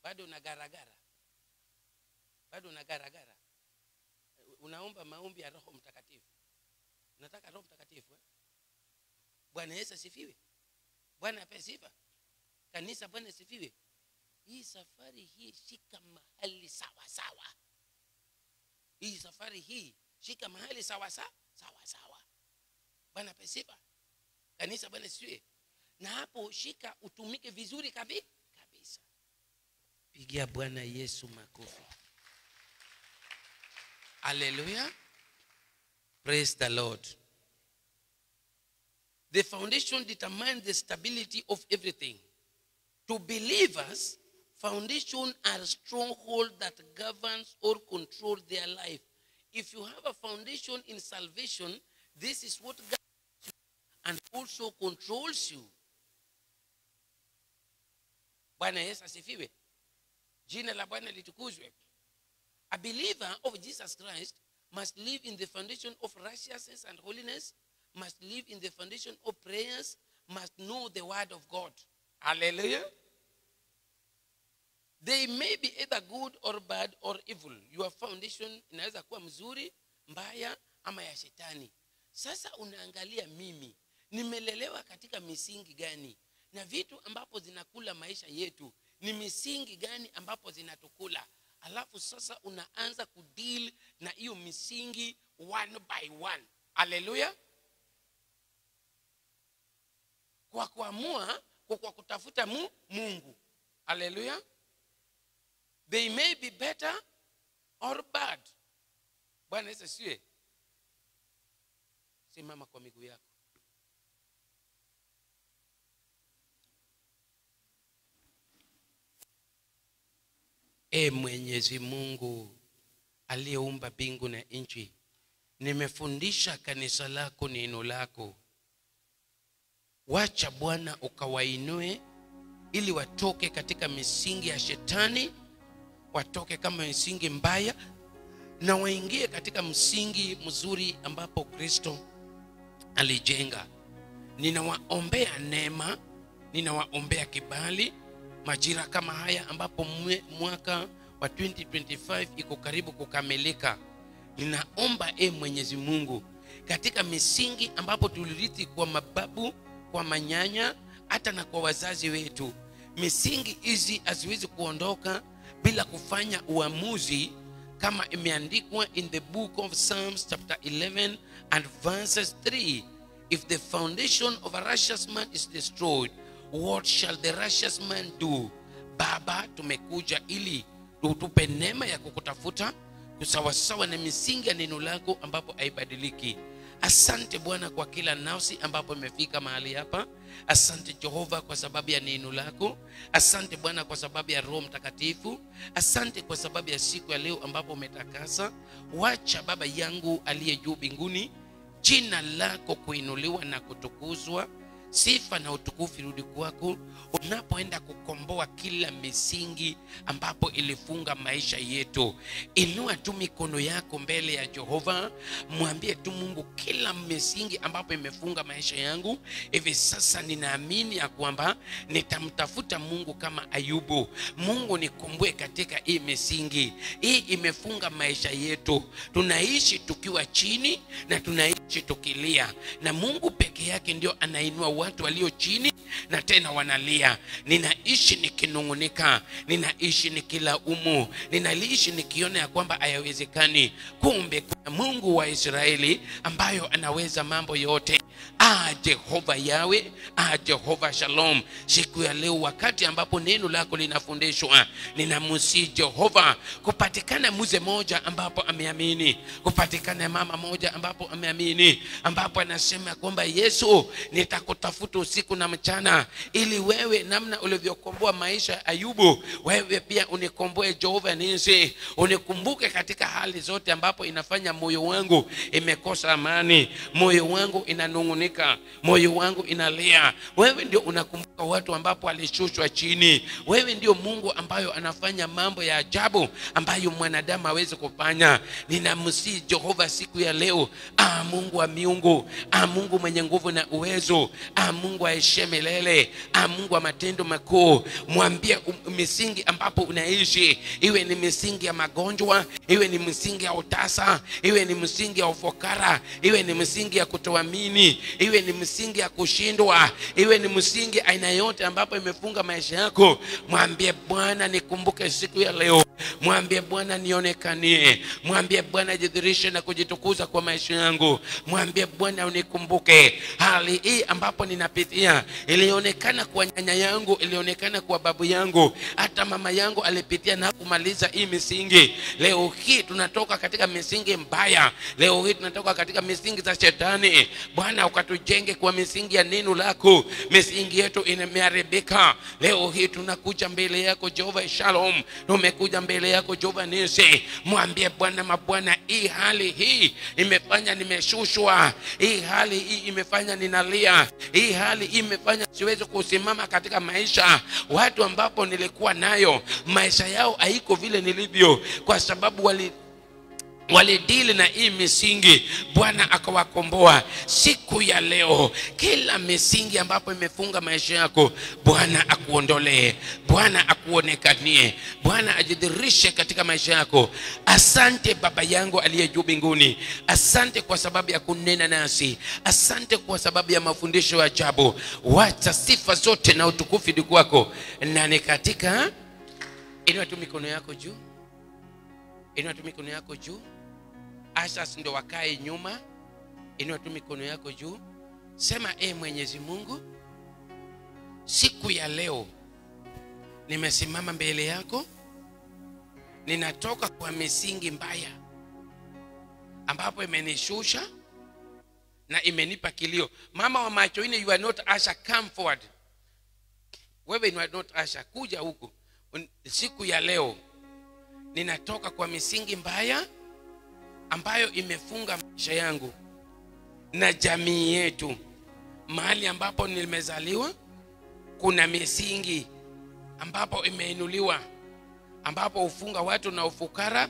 Bado na garagara. Unaomba maombi ya Roho Mtakatifu. Unataka Roho Mtakatifu? Bwana Yesu asifiwe. Bwana apewe sifa. Kanisa, Bwana asifiwe. Hii safari hii shika mahali sawa sawa. Hii safari hii shika mahali sawa sawa. Bwana apewe sifa. Kanisa, Bwana asifiwe. Na hapo shika utumike vizuri kabisa. Pigia Bwana Yesu makofi. Hallelujah. Praise the Lord. The foundation determines the stability of everything. To believers, foundation are stronghold that governs or control their life. If you have a foundation in salvation, this is what governs you and also controls you. Bwana Yesu asifiwe. Jina la Bwana litukuzwe. A believer of Jesus Christ must live in the foundation of righteousness and holiness, must live in the foundation of prayers, must know the word of God. Hallelujah. They may be either good or bad or evil. Your foundation inaweza kuwa mzuri, mbaya ama ya shetani. Sasa unaangalia mimi nimelelewa katika misingi gani, na vitu ambapo zinakula maisha yetu ni misingi gani ambapo zinatukula. Alafu sasa unaanza kudeal na hiyo misingi one by one. Hallelujah. Kwa kuamua, kwa kutafuta Mungu. Hallelujah. They may be better or bad. Bwana Yesu asifiwe. Simama kwa miguu yako. Mwenyezi Mungu aliyeumba mbingu na nchi, nimefundisha kanisa lako neno lako. Wacha Bwana ukawainue ili watoke katika misingi ya shetani, watoke kama misingi mbaya na waingie katika msingi mzuri ambapo Kristo alijenga. Ninawaombea neema, ninawaombea kibali majira kama haya ambapo mwaka wa 2025 iko karibu kukamilika. Ninaomba Mwenyezi Mungu katika misingi ambapo tulirithi kwa mababu, kwa manyanya, hata na kwa wazazi wetu, misingi hizi haziwezi kuondoka bila kufanya uamuzi kama imeandikwa in the book of Psalms chapter 11 and verses 3. If the foundation of a righteous man is destroyed, what shall the righteous man do? Baba, tumekuja ili utupe neema ya kukutafuta kusawasawa na misingi ya neno lako ambapo haibadiliki. Asante Bwana kwa kila nafsi ambapo imefika mahali hapa. Asante Jehova kwa sababu ya neno lako. Asante Bwana kwa sababu ya Roho Mtakatifu. Asante kwa sababu ya siku ya leo ambapo umetakasa. Wacha Baba yangu aliye juu mbinguni, jina lako kuinuliwa na kutukuzwa. Sifa na utukufu rudi kwako unapoenda kukomboa kila misingi ambapo ilifunga maisha yetu. Inua tu mikono yako mbele ya Jehova, mwambie tu Mungu, kila misingi ambapo imefunga maisha yangu, hivi sasa ninaamini ya kwamba nitamtafuta Mungu kama Ayubu. Mungu, nikumbue katika hii misingi. Hii imefunga maisha yetu. Tunaishi tukiwa chini na tunaishi tukilia, na Mungu peke yake ndio anainua watu walio chini na tena wanalia. Ninaishi nikinungunika, ninaishi nikilaumu, ninaishi nikiona ya kwamba hayawezekani. Kumbe kuna Mungu wa Israeli ambayo anaweza mambo yote. Jehova Yawe, Jehova Shalom. Siku ya leo wakati ambapo neno lako linafundishwa, ninamsihi Jehova kupatikana mzee moja ambapo ameamini, kupatikana mama moja ambapo ameamini, ambapo anasema kwamba Yesu, nitakutafuta usiku na mchana, ili wewe namna ulivyokomboa maisha ya Ayubu, wewe pia unikomboe Jehova Nisi. Unikumbuke katika hali zote ambapo inafanya moyo wangu imekosa amani, moyo wangu inanungunika, moyo wangu inalia. Wewe ndio unakumbuka watu ambapo alishushwa chini. Wewe ndio Mungu ambayo anafanya mambo ya ajabu ambayo mwanadamu hawezi kufanya. Ninamsihi Jehova siku ya leo, Mungu wa miungu, Mungu mwenye nguvu na uwezo, Mungu aishiye milele, Mungu wa matendo makuu, mwambie misingi ambapo unaishi, iwe ni misingi ya magonjwa, iwe ni misingi ya utasa, iwe ni misingi ya ufukara, iwe ni misingi ya kutoamini, iwe ni misingi ya kushindwa, iwe ni misingi aina yote ambapo imefunga maisha yako, mwambie Bwana nikumbuke siku ya leo. Mwambie Bwana nionekanie, mwambie Bwana jidhihirishe na kujitukuza kwa maisha yangu. Mwambie Bwana unikumbuke. Hali hii ambapo ninapitia ilionekana kwa nyanya yangu, ilionekana kwa babu yangu, hata mama yangu alipitia na kumaliza hii misingi. Leo hii tunatoka katika misingi mbaya, leo hii tunatoka katika misingi za shetani. Bwana ukatujenge kwa misingi ya neno lako. Misingi yetu imeharibika, leo hii tunakuja mbele yako Jehova Shalom, tumekuja mbele yako Jehova Nisi. Mwambie Bwana mabwana, hii hali hii imefanya nimeshushwa, hii hali hii imefanya ninalia, hii hali hii imefanya siwezi kusimama katika maisha. Watu ambapo nilikuwa nayo maisha yao haiko vile nilivyo, kwa sababu walidili na hii misingi. Bwana akawakomboa siku ya leo. Kila misingi ambapo imefunga maisha yako, Bwana akuondolee, Bwana akuonekanie, Bwana ajidhihirishe katika maisha yako. Asante Baba yangu aliye juu mbinguni, asante kwa sababu ya kunena nasi, asante kwa sababu ya mafundisho ya ajabu. Wacha sifa zote na utukufu ni kwako. Na ni katika, inua tu mikono yako juu, inua tu mikono yako juu. Asas ndio wakae nyuma. Inua tu mikono yako juu. Sema, Mwenyezi Mungu, siku ya leo nimesimama mbele yako, ninatoka kwa misingi mbaya ambapo imenishusha na imenipa kilio. Mama wa macho ine, you are not Asha, come forward. Wewe you are not Asha, kuja huku. Siku ya leo ninatoka kwa misingi mbaya ambayo imefunga maisha yangu na jamii yetu. Mahali ambapo nimezaliwa kuna misingi ambapo imeinuliwa, ambapo ufunga watu na ufukara,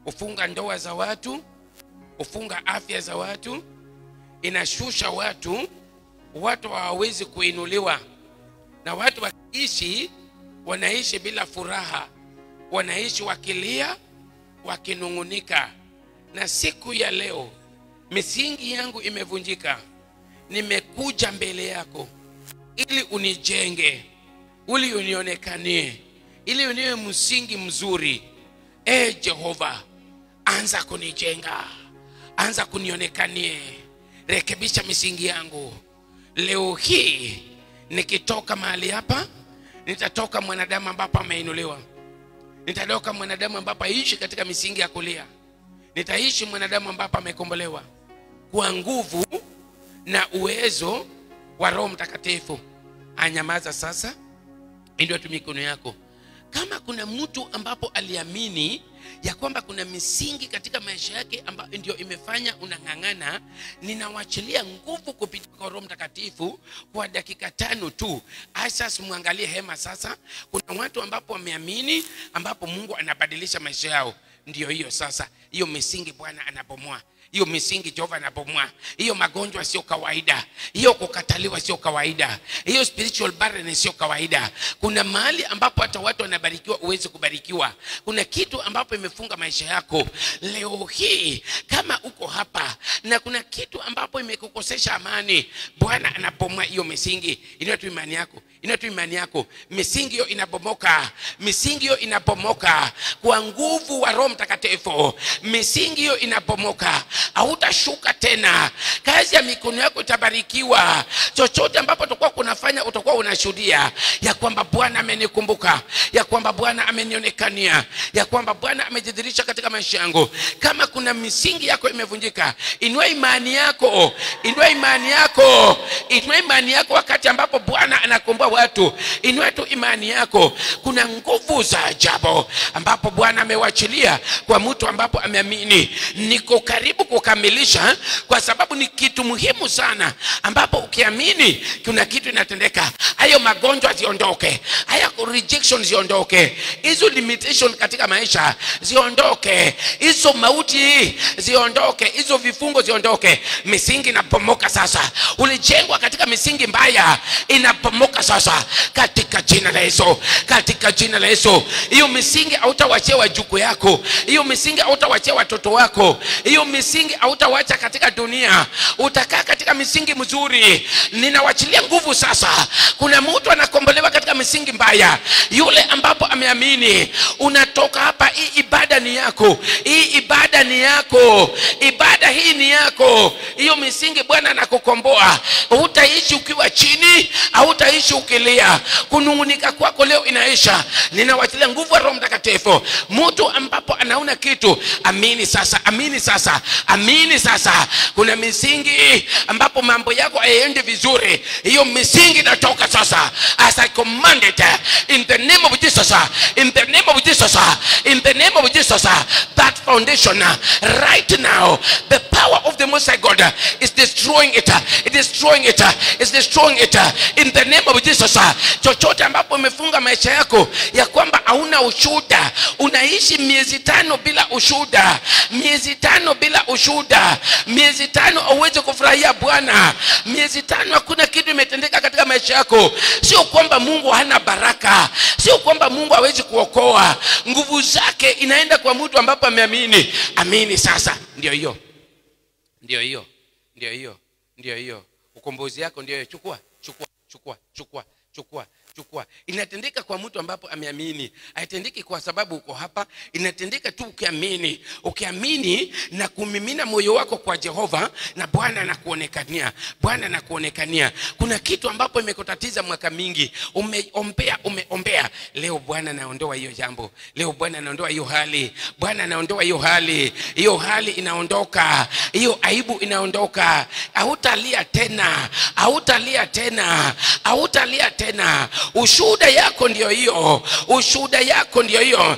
ufunga ndoa za watu, ufunga afya za watu, inashusha watu. Watu hawawezi kuinuliwa, na watu wakiishi wanaishi bila furaha, wanaishi wakilia, wakinungunika. Na siku ya leo misingi yangu imevunjika. Nimekuja mbele yako ili unijenge, ili unionekanie, ili uniwe msingi mzuri. Jehova, anza kunijenga, anza kunionekanie, rekebisha misingi yangu. Leo hii nikitoka mahali hapa, nitatoka mwanadamu ambapo ameinuliwa, nitatoka mwanadamu ambapo aishi katika misingi ya kulia, nitaishi mwanadamu ambapo amekombolewa kwa nguvu na uwezo wa Roho Mtakatifu. Anyamaza sasa, ndio tu mikono yako. Kama kuna mtu ambapo aliamini ya kwamba kuna misingi katika maisha yake ambayo ndio imefanya unang'ang'ana, ninawachilia nguvu kupitia kwa Roho Mtakatifu kwa dakika 5 tu. Asas, muangalie hema sasa. Kuna watu ambapo wameamini, ambapo Mungu anabadilisha maisha yao. Ndio hiyo sasa, hiyo misingi Bwana anabomoa. Hiyo misingi Jehova anabomoa. Hiyo magonjwa sio kawaida, hiyo kukataliwa sio kawaida, hiyo spiritual barrenness sio kawaida. Kuna mahali ambapo hata watu wanabarikiwa uweze kubarikiwa. Kuna kitu ambapo imefunga maisha yako. Leo hii kama uko hapa na kuna kitu ambapo imekukosesha amani, Bwana anabomoa hiyo misingi. Inua tu imani yako, inua tu imani yako. Misingi hiyo inabomoka, misingi hiyo inabomoka kwa nguvu wa Roho Mtakatifu. Misingi hiyo inabomoka. hautashuka tena. Kazi ya mikono yako itabarikiwa. Chochote ambapo utakuwa kunafanya utakuwa unashuhudia ya kwamba Bwana amenikumbuka, ya kwamba Bwana amenionekania, ya kwamba Bwana amejidhihirisha katika maisha yangu. Kama kuna misingi yako imevunjika, inua imani yako, inua imani yako, inua imani yako wakati ambapo Bwana anakomboa watu. Inua tu imani yako. Kuna nguvu za ajabu ambapo Bwana amewachilia kwa mtu ambapo ameamini. Niko karibu kukamilisha kwa sababu ni kitu muhimu sana ambapo ukiamini kuna kitu inatendeka. Hayo magonjwa ziondoke, hayo rejection ziondoke, hizo limitation katika maisha ziondoke, hizo mauti ziondoke, hizo vifungo ziondoke. Misingi inapomoka sasa. Ulijengwa katika misingi mbaya, inapomoka sasa katika jina la Yesu, katika jina la Yesu. Hiyo misingi hautawachia wajukuu yako, hiyo misingi hautawachia watoto wako, hiyo misingi hautawacha katika dunia. Utakaa katika misingi mzuri. Ninawachilia nguvu sasa. Kuna mtu anakombolewa katika misingi mbaya, yule ambapo ameamini. Unatoka hapa, hii ibada ni yako, hii ibada ni yako, ibada hii ni yako. Hiyo misingi Bwana anakukomboa. Hutaishi ukiwa chini, hautaishi ukilia. Kunungunika kwako leo inaisha. Ninawachilia nguvu ya Roho Mtakatifu. Mtu ambapo anaona kitu, amini sasa, amini sasa, amini sasa. Kuna misingi ambapo mambo yako hayaendi vizuri, hiyo misingi inatoka sasa. As I command it in the name of Jesus, in the name of Jesus, in the name of Jesus, that foundation right now, the power of the Most High God is destroying it. It is destroying it. It's destroying it in the name of Jesus. Chochote ambapo umefunga maisha yako ya kwamba hauna ushuhuda, unaishi miezi 5 bila ushuhuda, miezi 5 bila ushuhuda, miezi 5 uweze kufurahia Bwana, miezi 5 hakuna kitu imetendeka katika maisha yako. Sio kwamba Mungu hana baraka, sio kwamba Mungu hawezi kuokoa. Nguvu zake inaenda kwa mtu ambapo ameamini. Amini sasa. Ndio hiyo, ndio hiyo, ndio hiyo, ndio hiyo. Ukombozi yako ndio hiyo. Chukua, chukua, chukua, chukua, chukua, chukua. Inatendeka kwa mtu ambapo ameamini. Haitendeki kwa sababu uko hapa, inatendeka tu ukiamini. Ukiamini na kumimina moyo wako kwa Jehova, na Bwana anakuonekania. Bwana anakuonekania. Kuna kitu ambapo imekutatiza mwaka mingi, umeombea. Leo Bwana anaondoa hiyo jambo. Leo Bwana anaondoa hiyo hali. Bwana anaondoa hiyo hali. Hiyo hali inaondoka. Hiyo aibu inaondoka. Hautalia tena. Hautalia tena. Hautalia tena. Ushuhuda yako ndio hiyo. Ushuhuda yako ndio hiyo.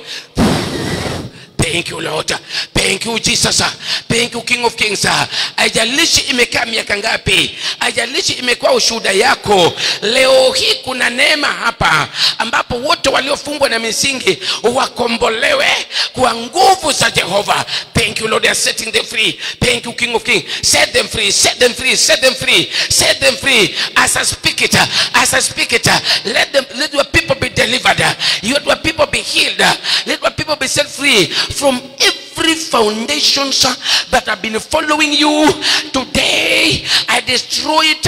Thank you Lord. Thank you Jesus. Thank you King of Kings. Haijalishi imekaa miaka ngapi, haijalishi imekuwa ushuhuda yako, leo hii kuna neema hapa ambapo wote waliofungwa na misingi wakombolewe kwa nguvu za Jehova. Thank you Lord, they are setting them free. Thank you King of Kings. Set them free, set them free, set them free, set them free. As I speak it, as I speak it, let your people be delivered. Let your people be healed. Let your people be set free from every foundations that have been following you. Today I destroy it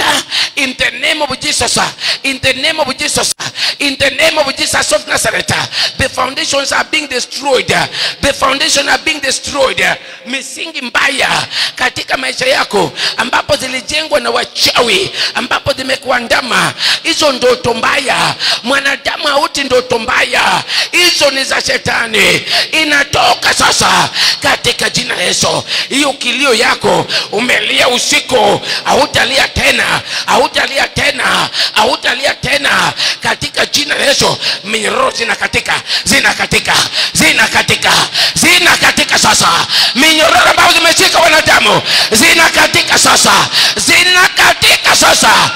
in the name of Jesus. In the name of Jesus. In the name of Jesus of Nazareth. The foundations are being destroyed. The foundations are being destroyed. Misingi mbaya katika maisha yako ambapo zilijengwa na wachawi, ambapo zimekuandama, hizo ndoto mbaya. Mwanadamu hauti ndoto mbaya, hizo ni za shetani. Inatoka sasa katika jina la Yesu. Hiyo kilio yako umelia usiku, hautalia tena, hautalia tena, hautalia tena katika jina la Yesu. Minyororo zinakatika, zinakatika, zinakatika, zinakatika sasa. Minyororo ambazo zimeshika wanadamu zinakatika sasa, zinakatika sasa.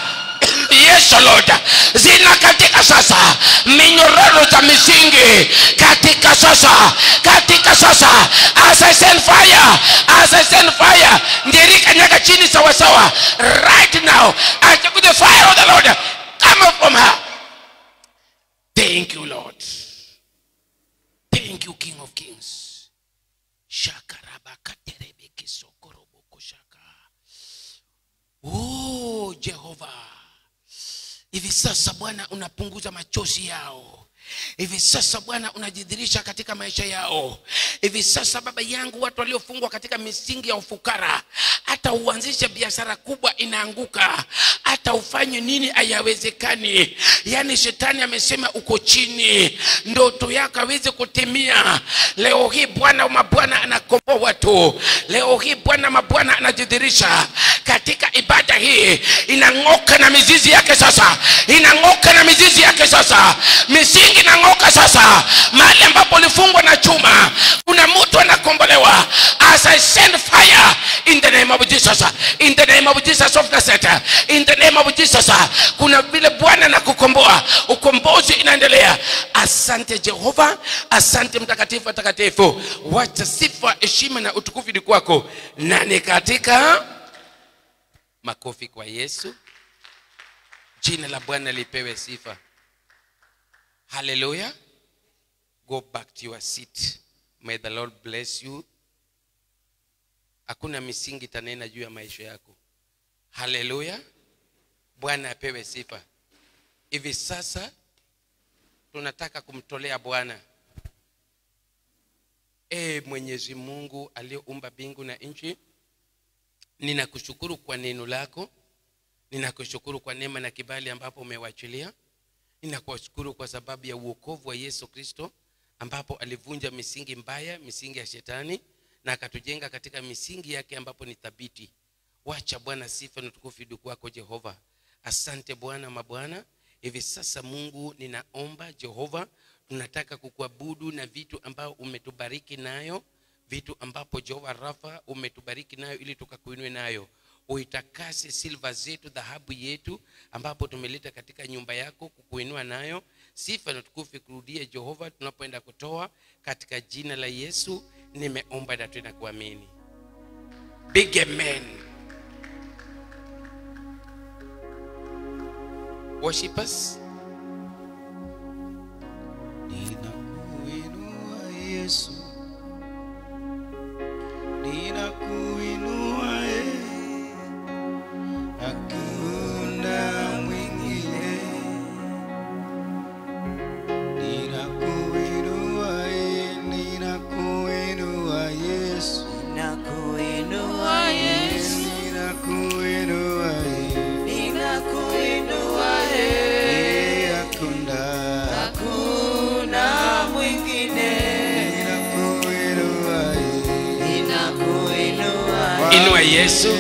Yes Lord, zinakatika sasa. Minyororo za misingi katika sasa, katika sasa. As I send fire, as I send fire, ndirika nyaka chini sawa sawa right now. I take the fire of the Lord come from her. Thank you Lord. Thank you King of Kings. Shakaraba katerebe kisokorobo kushaka. Oh Jehova, hivi sasa Bwana unapunguza machozi yao. Hivi sasa Bwana unajidhihirisha katika maisha yao. Hivi sasa Baba yangu, watu waliofungwa katika misingi ya ufukara, hata uanzishe biashara kubwa inaanguka, hata ufanye nini hayawezekani. Yani shetani amesema uko chini, ndoto yako haiwezi kutimia. Leo hii Bwana mabwana anakomboa watu. Leo hii Bwana mabwana anajidhihirisha katika ibada hii. Inang'oka na mizizi yake sasa. Inang'oka na mizizi yake sasa. Misingi inang'oka sasa. Mahali ambapo ulifungwa na chuma, kuna mtu anakombolewa. As I send fire in the name of Jesus, in the name of Jesus of Nazareth, in the name of Jesus, kuna vile Bwana anakukomboa. Ukombozi inaendelea. Asante Jehova, asante mtakatifu atakatifu. Wacha sifa, heshima na utukufu ni kwako. Na ni katika makofi kwa Yesu. Jina la Bwana lipewe sifa. Hallelujah. Go back to your seat. May the Lord bless you. Hakuna misingi tanena juu ya maisha yako. Hallelujah. Bwana apewe sifa. Hivi sasa tunataka kumtolea Bwana. Mwenyezi Mungu aliyeumba mbingu na nchi, ninakushukuru kwa neno lako. Ninakushukuru kwa neema na kibali ambapo umewachilia. Ninakushukuru kwa sababu ya uokovu wa Yesu Kristo, ambapo alivunja misingi mbaya, misingi ya shetani, na akatujenga katika misingi yake ambapo ni thabiti. Wacha Bwana sifa na utukufu ni kwako Jehova. Asante Bwana mabwana. Hivi sasa Mungu ninaomba Jehova, tunataka kukuabudu na vitu ambao umetubariki nayo, vitu ambapo Jehova Rafa umetubariki nayo ili tukakuinue nayo. Uitakase silver zetu, dhahabu yetu ambapo tumeleta katika nyumba yako kukuinua nayo. Sifa na utukufu kurudie Jehova tunapoenda kutoa, katika jina la Yesu nimeomba na tunakuamini. Big amen. Worshipers, ninakuinua Yesu, ninakuinua hakuna mwingine. Ninakuinua Yesu, Ninakuinua Yesu, ninakuinua hakuna mwingine. Ninakuinua inua Yesu.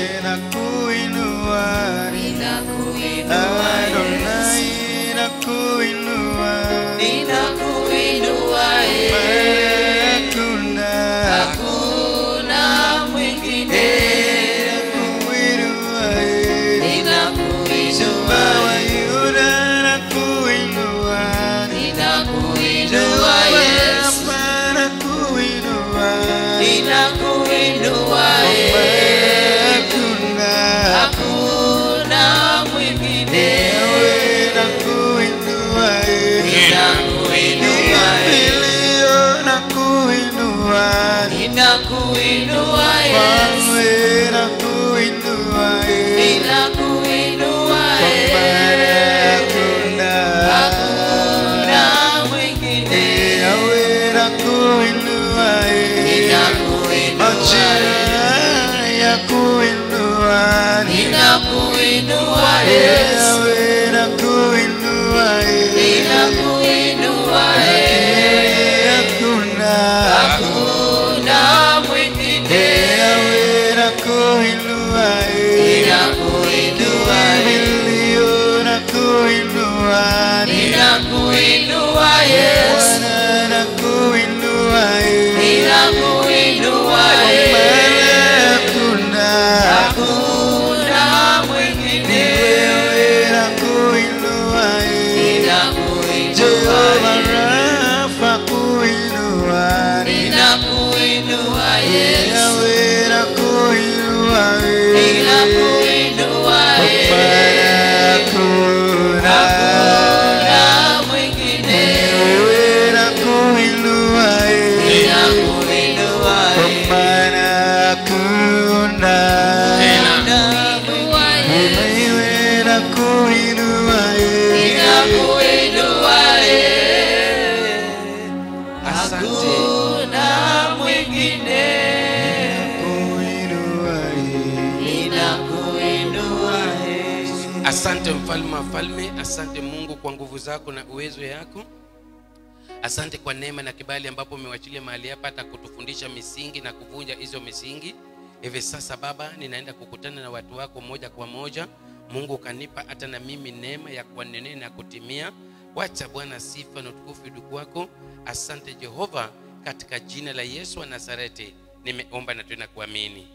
Asante mfalme wa falme, asante Mungu kwa nguvu zako na uwezo yako. Asante kwa neema na kibali ambapo umewachilia mahali hapa hata kutufundisha misingi na kuvunja hizo misingi. Hivi sasa Baba, ninaenda kukutana na watu wako moja kwa moja. Mungu kanipa hata na mimi neema ya kuwanenea na kutimia. Wacha Bwana sifa na utukufu ndugu wako. Asante Jehova, katika jina la Yesu wa Nazareti nimeomba na tunakuamini.